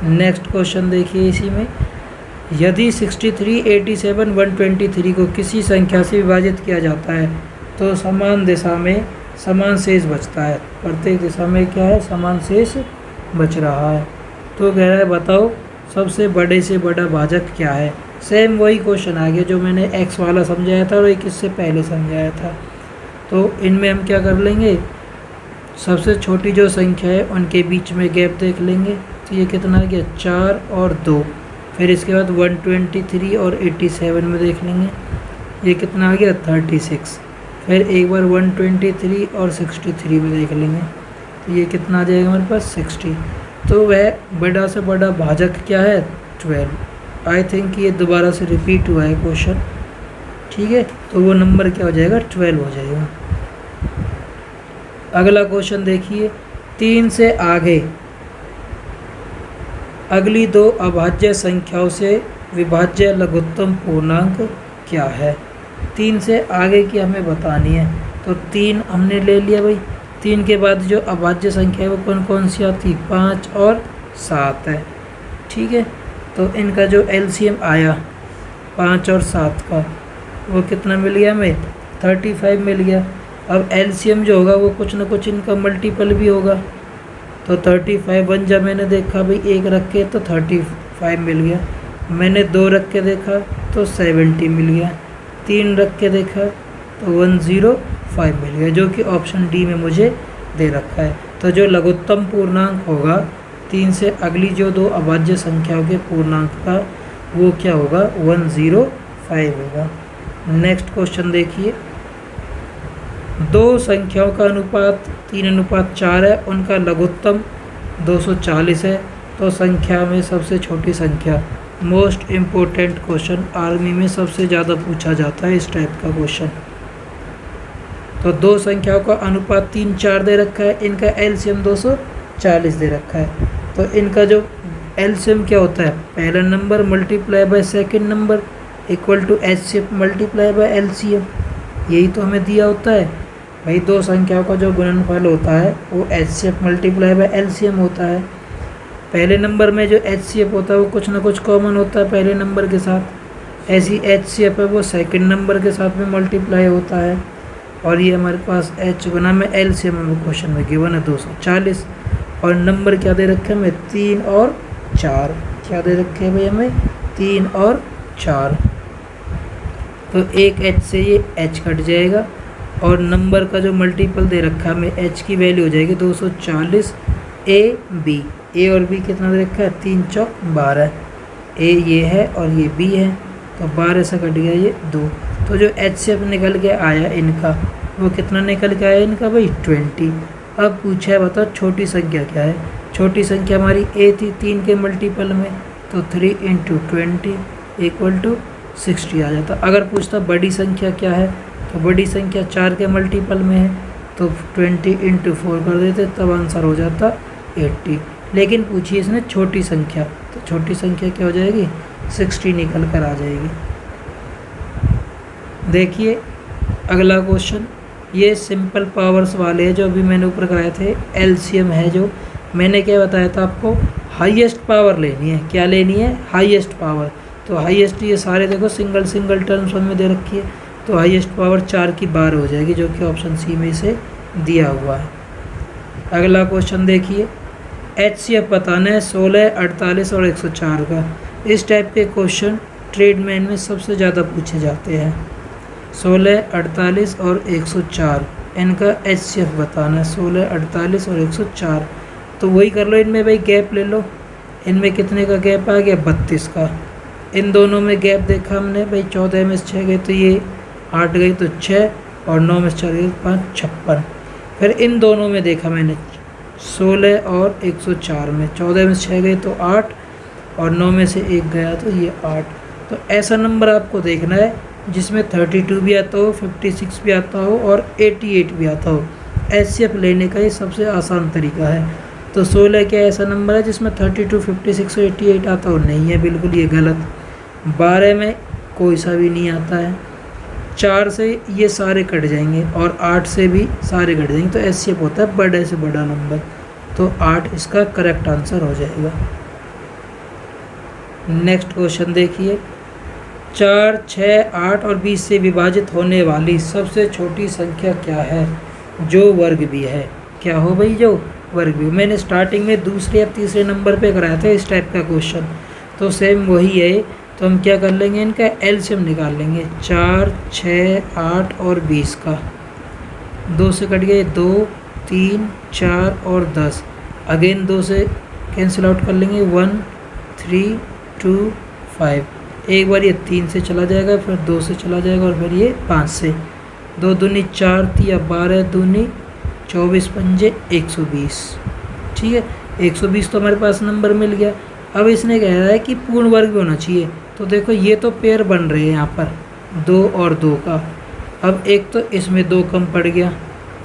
नेक्स्ट क्वेश्चन देखिए, इसी में यदि 63, 87, 123 को किसी संख्या से विभाजित किया जाता है तो समान दिशा में समान शेष बचता है। प्रत्येक दिशा में क्या है समान शेष बच रहा है। तो कह रहा है बताओ सबसे बड़े से बड़ा भाजक क्या है। सेम वही क्वेश्चन आ गया जो मैंने x वाला समझाया था और एक इससे पहले समझाया था। तो इनमें हम क्या कर लेंगे, सबसे छोटी जो संख्या है उनके बीच में गैप देख लेंगे। तो ये कितना आ गया 4 और 2। फिर इसके बाद 123 और 87 में देख लेंगे, ये कितना आ गया 36। फिर एक बार 123 और 63 में देख लेंगे, तो ये कितना आ जाएगा हमारे पास 60। तो वह बड़ा से बड़ा भाजक क्या है 12। आई थिंक ये दोबारा से रिपीट हुआ है क्वेश्चन। ठीक है, तो वो नंबर क्या हो जाएगा 12 हो जाएगा। अगला क्वेश्चन देखिए, 3 से आगे अगली 2 अभाज्य संख्याओं से विभाज्य लघुत्तम पूर्णांक क्या है। 3 से आगे की हमें बतानी है। तो 3 हमने ले लिया भाई, 3 के बाद जो अभाज्य संख्या है वो कौन कौन सी आती, 5 और 7 है। ठीक है, तो इनका जो LCM आया 5 और 7 का वो कितना मिल गया हमें 35 मिल गया। अब LCM जो होगा वो कुछ ना कुछ इनका मल्टीपल भी होगा। तो 35 बन, जब मैंने देखा भाई एक रख के तो 35 मिल गया। मैंने 2 रख के देखा तो 70 मिल गया, 3 रख के देखा तो 105 मिल गया, जो कि ऑप्शन डी में मुझे दे रखा है। तो जो लघुत्तम पूर्णांक होगा 3 से अगली जो 2 अभाज्य संख्याओं के पूर्णांक का, वो क्या होगा, 105 होगा। नेक्स्ट क्वेश्चन देखिए, 2 संख्याओं का अनुपात 3:4 है, उनका लघुत्तम 240 है, तो संख्या में सबसे छोटी संख्या। मोस्ट इम्पोर्टेंट क्वेश्चन, आर्मी में सबसे ज़्यादा पूछा जाता है इस टाइप का क्वेश्चन। तो 2 संख्याओं का अनुपात 3, 4 दे रखा है, इनका एलसीएम 240 दे रखा है। तो इनका जो एलसीएम क्या होता है, पहला number multiply by second number equal to HCF multiply by LCM. यही तो हमें दिया होता है भाई, 2 संख्याओं का जो गुणनफल होता है वो एचसीएफ मल्टीप्लाई बाय एलसीएम होता है। पहले नंबर में जो एचसीएफ होता है वो कुछ ना कुछ कॉमन होता है पहले नंबर के साथ, ऐसी एचसीएफ है वो सेकंड नंबर के साथ में मल्टीप्लाई होता है। और ये हमारे पास एच बना में एलसीएम में क्वेश्चन में गिवन है 240, और नंबर क्या दे रखे हैं हमें, 3 और 4। क्या दे रखे हैं भाई हमें, 3 और 4। तो एक एच से ये एच कट जाएगा, और नंबर का जो मल्टीपल दे रखा है हमें एच की वैल्यू हो जाएगी 240 ए बी। ए और बी कितना दे रखा है, 3 चौक 12। ए ये है और ये बी है, तो 12 से कट गया ये 2। तो जो एच से अब निकल के आया इनका, वो कितना निकल के आया इनका भाई, 20। अब पूछा है बताओ छोटी संख्या क्या है। छोटी संख्या हमारी ए थी 3 के मल्टीपल में, तो 3 × 20 इक्वल टू 60 आ जाता। अगर पूछता बड़ी संख्या क्या है, तो बड़ी संख्या 4 के मल्टीपल में है, तो 20 × 4 कर देते, तब आंसर हो जाता 80। लेकिन पूछिए इसने छोटी संख्या, तो छोटी संख्या क्या हो जाएगी, 60 निकल कर आ जाएगी। देखिए अगला क्वेश्चन, ये सिंपल पावर्स वाले हैं जो अभी मैंने ऊपर कराए थे। एलसीएम है, जो मैंने क्या बताया था आपको, हाईएस्ट पावर लेनी है। क्या लेनी है, हाईएस्ट पावर। तो हाईएस्ट ये सारे देखो सिंगल सिंगल टर्म्स में दे रखी है, तो हाईएस्ट पावर 4 की 12 हो जाएगी, जो कि ऑप्शन सी में से दिया हुआ है। अगला क्वेश्चन देखिए, एचसीएफ बताना है 16, 48 और 104 का। इस टाइप के क्वेश्चन ट्रेडमैन में सबसे ज़्यादा पूछे जाते हैं। 16, 48 और 104, इनका एचसीएफ बताना है, 16, 48 और 104। तो वही कर लो, इनमें भाई गैप ले लो। इनमें कितने का गैप आ गया, 32 का। इन दोनों में गैप देखा हमने भाई, 14 में 6 गए तो ये 8 गई तो 6, और 9 में 4 गए 5, 56। फिर इन दोनों में देखा मैंने 16 और 104 में, 14 में 6 गए तो 8, और 9 में से 1 गया तो ये 8। तो ऐसा नंबर आपको देखना है जिसमें 32 भी आता हो, 56 भी आता हो और 88 भी आता हो। एचसीएफ लेने का ये सबसे आसान तरीका है। तो 16 क्या ऐसा नंबर है जिसमें 32, 56 और 88 आता हो, नहीं है, बिल्कुल ये गलत। 12 में कोई सा भी नहीं आता है, 4 से ये सारे कट जाएंगे और 8 से भी सारे कट जाएंगे। तो एचसीएफ होता है बड़े से बड़ा नंबर, तो 8 इसका करेक्ट आंसर हो जाएगा। नेक्स्ट क्वेश्चन देखिए, 4, 6, 8 और 20 से विभाजित होने वाली सबसे छोटी संख्या क्या है जो वर्ग भी है। क्या हो भाई, जो वर्ग भी। मैंने स्टार्टिंग में दूसरे या तीसरे नंबर पे कराया था इस टाइप का क्वेश्चन, तो सेम वही है। तो हम क्या कर लेंगे, इनका एलसीएम निकाल लेंगे। 4, 6, 8 और 20 का 2 से कट गए 2, 3, 4 और 10। अगेन 2 से कैंसिल आउट कर लेंगे, 1, 3, 2, 5। एक बार ये 3 से चला जाएगा, फिर 2 से चला जाएगा, और फिर ये 5 से। 2 दूनी 4, 3 12 दूनी 24 पंजे 120। ठीक है, 120 तो हमारे पास नंबर मिल गया। अब इसने कह रहा है कि पूर्ण वर्ग भी होना चाहिए। तो देखो ये तो पेयर बन रहे हैं यहाँ पर 2 और 2 का। अब एक तो इसमें 2 कम पड़ गया,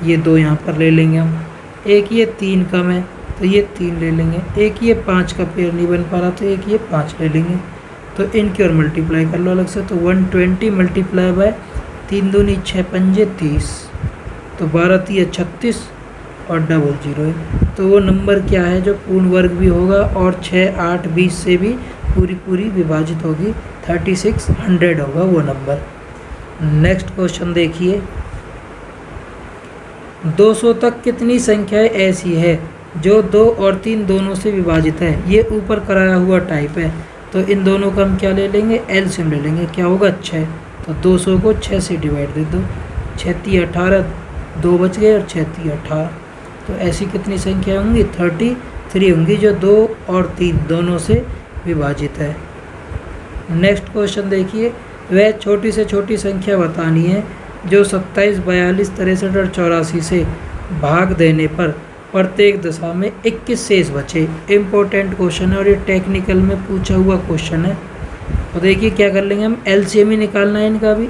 ये 2 यहाँ पर ले लेंगे हम। एक ये 3 कम है तो ये 3 ले लेंगे। एक ये 5 का पेयर नहीं बन पा रहा तो एक ये 5 ले लेंगे। तो इनकी और मल्टीप्लाई कर लो अलग से। तो 120 मल्टीप्लाई बाय 3 दूनी 6 पंजे 30, तो 12 3 36 और डबल 0 है। तो वो नंबर क्या है जो पूर्ण वर्ग भी होगा और 6, 8, 20 से भी पूरी विभाजित होगी, 3600 होगा वो नंबर। नेक्स्ट क्वेश्चन देखिए, 200 तक कितनी संख्याएं ऐसी है जो 2 और 3 दोनों से विभाजित है। ये ऊपर कराया हुआ टाइप है। तो इन दोनों का हम क्या ले लेंगे, एलसीएम ले लेंगे। क्या होगा 6, तो 200 को 6 से डिवाइड दे दो, 6 3 18, 2 बच गए और 6 3 18। तो ऐसी कितनी संख्या होंगी, 33 होंगी, जो 2 और 3 दोनों से विभाजित है। नेक्स्ट क्वेश्चन देखिए, वह छोटी से छोटी संख्या बतानी है जो 27, 42, 63 और 84 से भाग देने पर प्रत्येक दशा में 21 शेष बचे। इम्पोर्टेंट क्वेश्चन है और ये टेक्निकल में पूछा हुआ क्वेश्चन है। तो देखिए क्या कर लेंगे हम, एलसीएम ही निकालना है इनका भी।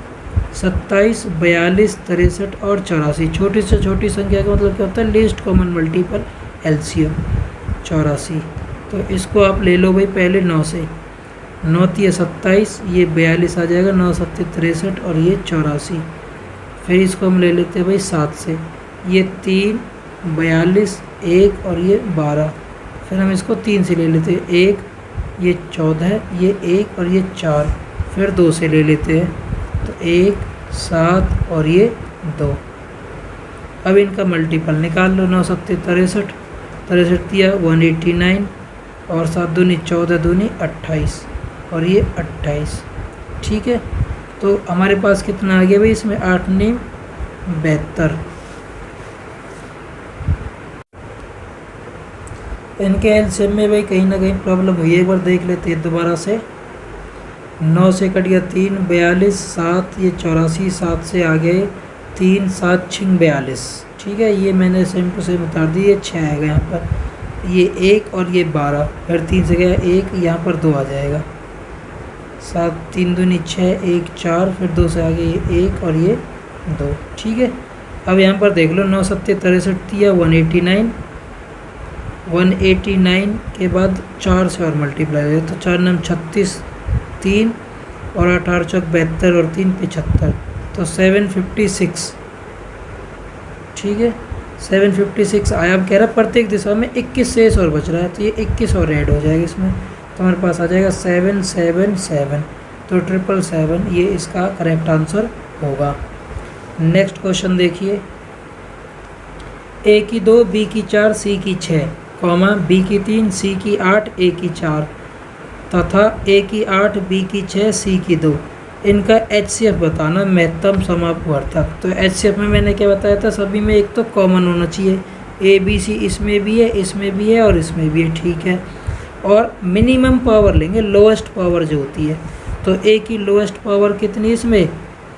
27, 42, 63 और 84, छोटी से छोटी संख्या का मतलब क्या होता है, लीस्ट कॉमन मल्टीपल एलसीएम 84। तो इसको आप ले लो भाई पहले 9 से, 9 3 27, ये 42 आ जाएगा, 9 7 63 और ये 84। फिर इसको हम ले लेते हैं भाई 7 से, ये 3 42 1 और ये 12। फिर हम इसको 3 से ले लेते हैं, 1 ये 14, ये 1 और ये 4। फिर 2 से ले लेते हैं, तो 1 7 और ये 2। अब इनका मल्टीपल निकाल लो, 9 7 63, 63 दिया 189 और 7 दूनी 14 दूनी 28 और ये 28। ठीक है, तो हमारे पास कितना आ गया भाई इसमें, 8 9 72। इनके एलसीएम में भाई कहीं ना कहीं प्रॉब्लम हुई है, एक बार देख लेते हैं दोबारा से। 9 से कट गया 3 42, 7 ये 84, 7 से आ गए 3 7 6 42। ठीक है, ये मैंने सेम टू सेम उतार दी, ये 6 आएगा यहाँ पर, ये 1 और ये 12। फिर 3 से गया 1, यहाँ पर 2 आ जाएगा, 7 3 दूनी 6 1 4। फिर 2 से आगे ये 1 और ये 2। ठीक है, अब यहाँ पर देख लो, 9 7 63 दिया 189, 189 के बाद 4 से और मल्टीप्लाई है, तो 4 9 36, 3 और 8 8 चौक 72 और 3 75, तो 756। ठीक है, 756 आया। अब कह रहा है प्रत्येक दिशा में 21 शेष और बच रहा है, तो ये 21 और ऐड हो जाएगा इसमें, तो हमारे पास आ जाएगा 777। तो 777 ये इसका करेक्ट आंसर होगा। नेक्स्ट क्वेश्चन देखिए, ए की 2, बी की 4, सी की 6, कॉमा बी की 3, सी की 8, ए की 4 तथा ए की 8, बी की 6, सी की 2। इनका HCF बताना, महत्तम समापवर्तक। तो HCF में मैंने क्या बताया था, सभी में एक तो कॉमन होना चाहिए, ABC इसमें भी है, इसमें भी है और इसमें भी है। ठीक है, और मिनिमम पावर लेंगे, लोएस्ट पावर जो होती है। तो ए की लोएस्ट पावर कितनी इसमें,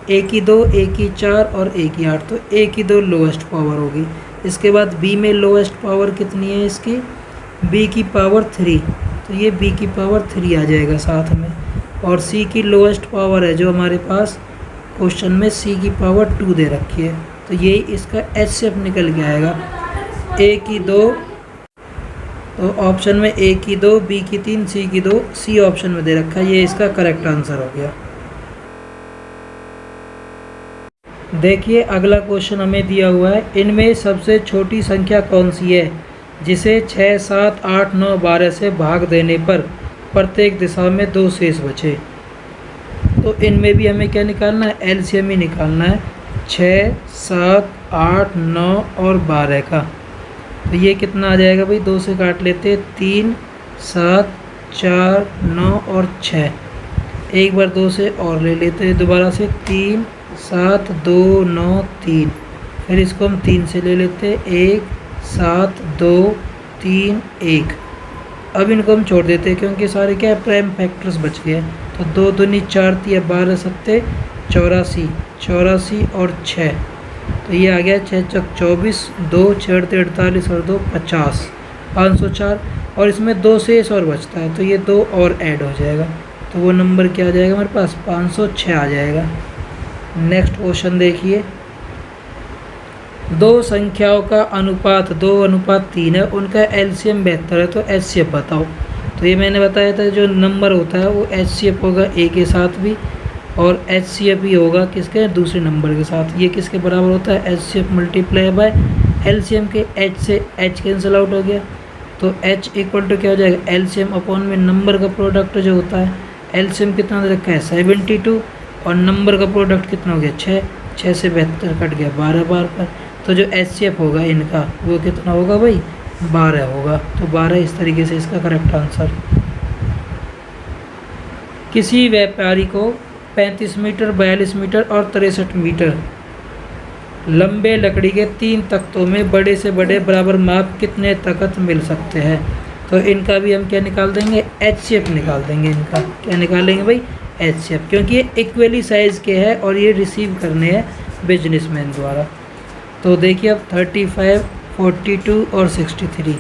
ए की 2, ए की 4 और ए की 8, तो ए की 2 लोएस्ट पावर होगी। इसके बाद बी में लोएस्ट पावर कितनी है इसकी, बी की पावर 3, तो ये बी की पावर 3 आ जाएगा साथ में। और सी की लोएस्ट पावर है जो हमारे पास क्वेश्चन में, सी की पावर 2 दे रखी है, तो यही इसका HCF निकल के आएगा। ए की 2, तो ऑप्शन में ए की 2, बी की 3, सी की 2, सी ऑप्शन में दे रखा है, ये इसका करेक्ट आंसर हो गया। देखिए अगला क्वेश्चन हमें दिया हुआ है, इनमें सबसे छोटी संख्या कौन सी है जिसे 6 7 8 9 12 से भाग देने पर प्रत्येक दिशा में 2 शेष बचे। तो इनमें भी हमें क्या निकालना है, एलसीएम ही निकालना है, 6 7 8 9 और 12 का। तो ये कितना आ जाएगा भाई, 2 से काट लेते, 3 7 4 9 और 6। एक बार 2 से और ले लेते हैं दोबारा से, 3 7 2 9 3। फिर इसको हम 3 से ले लेते हैं, 1 7 2 3 1। अब इनको हम छोड़ देते हैं क्योंकि सारे क्या है, प्राइम फैक्टर्स बच गए। तो 2 दूनी 4 3 12 7 84, 84 और 6, तो ये आ गया 6 चौक 24, 2 6 48 और 2 50, 504। और इसमें 2 शेष और बचता है, तो ये 2 और ऐड हो जाएगा, तो वो नंबर क्या आ जाएगा हमारे पास, 506 आ जाएगा। नेक्स्ट क्वेश्चन देखिए, दो संख्याओं का अनुपात 2:3 है, उनका एलसीएम 72 है, तो HCF बताओ। तो ये मैंने बताया था जो नंबर होता है वो HCF होगा ए के साथ भी, और HCF ही होगा किसके, दूसरे नंबर के साथ। ये किसके बराबर होता है, HCF मल्टीप्लाई बाय एलसीएम के, H से H कैंसिल आउट हो गया, तो H इक्वल टू क्या हो जाएगा, एलसीएम अपॉन में नंबर का प्रोडक्ट जो होता है। एलसीएम कितना दे रखा है, 72, और नंबर का प्रोडक्ट कितना हो गया, 6, 6 से 72 कट गया 12 बार पर। तो जो HCF होगा इनका वो कितना होगा भाई, 12 होगा। तो 12 इस तरीके से इसका करेक्ट आंसर। किसी व्यापारी को 35 मीटर, 42 मीटर और 63 मीटर लंबे लकड़ी के 3 तख्तों में बड़े से बड़े बराबर माप कितने तख्त मिल सकते हैं। तो इनका भी हम क्या निकाल देंगे, HCF निकाल देंगे। इनका क्या निकालेंगे भाई, HCF, क्योंकि ये इक्वली साइज़ के हैं और ये रिसीव करने हैं बिजनेसमैन द्वारा। तो देखिए अब 35, 42 और 63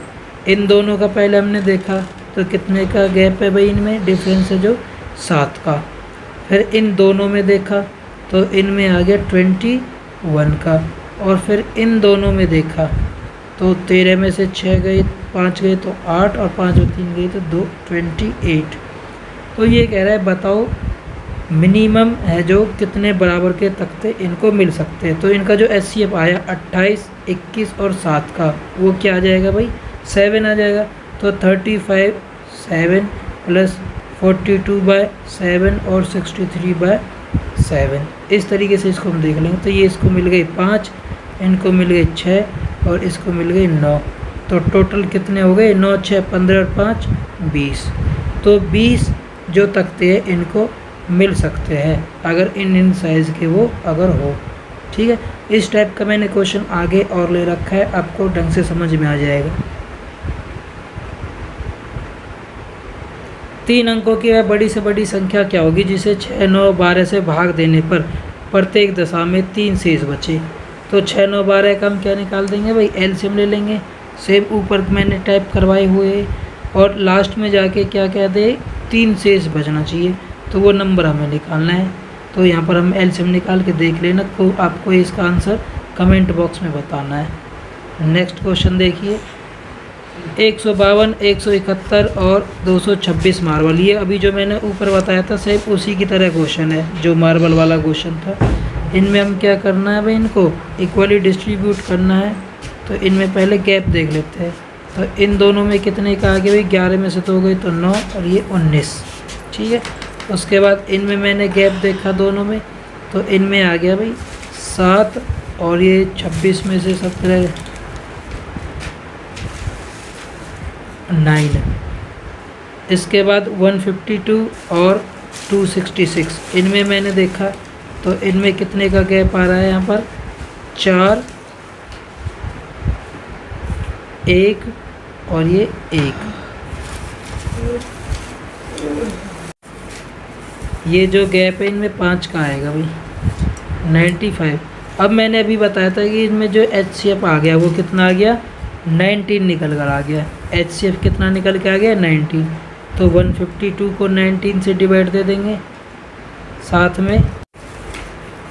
इन दोनों का पहले हमने देखा तो कितने का गैप है भाई, इनमें डिफरेंस है जो 7 का। फिर इन दोनों में देखा तो इनमें आ गया 21 का, और फिर इन दोनों में देखा तो 13 में से 6 गए, 5 गए तो 8 और 5 और 3 गए तो 2, 28। तो ये कह रहा है बताओ मिनिमम है जो कितने बराबर के तख्ते इनको मिल सकते हैं। तो इनका जो HCF आया 28, 21 और 7 का, वो क्या आ जाएगा भाई, 7 आ जाएगा। तो 35 7 प्लस 42/7 और 63/7, इस तरीके से इसको हम देख लेंगे। तो ये इसको मिल गए 5, इनको मिल गए 6 और इसको मिल गए 9। तो टोटल कितने हो गए, 9, 6, 15 और 5, 20। तो 20 जो तख्ते हैं इनको मिल सकते हैं अगर इन साइज़ के वो अगर हो। ठीक है, इस टाइप का मैंने क्वेश्चन आगे और ले रखा है, आपको ढंग से समझ में आ जाएगा। 3 अंकों की वह बड़ी से बड़ी संख्या क्या होगी जिसे 6, 9, 12 से भाग देने पर प्रत्येक दशा में 3 शेष बचे। तो 6, 9, 12 का हम क्या निकाल देंगे भाई, एलसीएम ले लेंगे। सेम ऊपर मैंने टाइप करवाए हुए, और लास्ट में जाके क्या क्या दे, 3 शेष बचना चाहिए, तो वो नंबर हमें निकालना है। तो यहाँ पर हम एलसीएम निकाल के देख लेना, तो आपको इसका आंसर कमेंट बॉक्स में बताना है। नेक्स्ट क्वेश्चन देखिए, 152, 171 और 226 मार्बल। ये अभी जो मैंने ऊपर बताया था सेम उसी की तरह क्वेश्चन है जो मार्बल वाला क्वेश्चन था। इनमें हम क्या करना है भाई, इनको इक्वली डिस्ट्रीब्यूट करना है। तो इनमें पहले गैप देख लेते हैं। तो इन दोनों में कितने का आ गया भाई, 11 में से 2 गए तो 9 और ये 19। ठीक है, उसके बाद इनमें मैंने गैप देखा दोनों में, तो इनमें आ गया भाई 7 और ये 26 में से 17, 9। इसके बाद 152 और 266 इनमें मैंने देखा, तो इनमें कितने का गैप आ रहा है, यहाँ पर 4, 1 और ये 1। ये जो गैप है इनमें 5 का आएगा भाई, 95। अब मैंने अभी बताया था कि इनमें जो HCF आ गया वो कितना आ गया, 19 निकल कर आ गया। HCF कितना निकल के आ गया, 19। तो 152 को 19 से डिवाइड दे देंगे, साथ में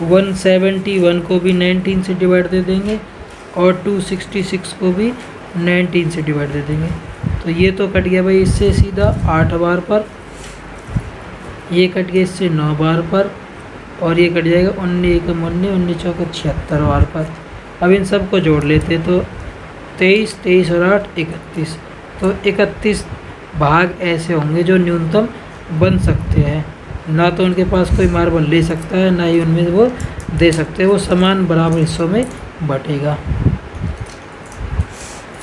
171 को भी 19 से डिवाइड दे देंगे, और 266 को भी 19 से डिवाइड दे देंगे। तो ये तो कट गया भाई इससे सीधा 8 बार पर, ये कट गया इससे 9 बार पर, और ये कट जाएगा 19 1 19 19 चौका 76 बार पर। अब इन सब को जोड़ लेते तो 23, 23 और 8 31। तो 31 भाग ऐसे होंगे जो न्यूनतम बन सकते हैं। ना तो उनके पास कोई मार्बल ले सकता है, ना ही उनमें वो दे सकते हैं, वो समान बराबर हिस्सों में बटेगा।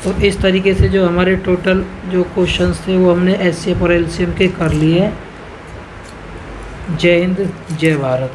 तो इस तरीके से जो हमारे टोटल जो क्वेश्चंस थे वो हमने HCF और LCM के कर लिए हैं। जय हिंद, जय भारत।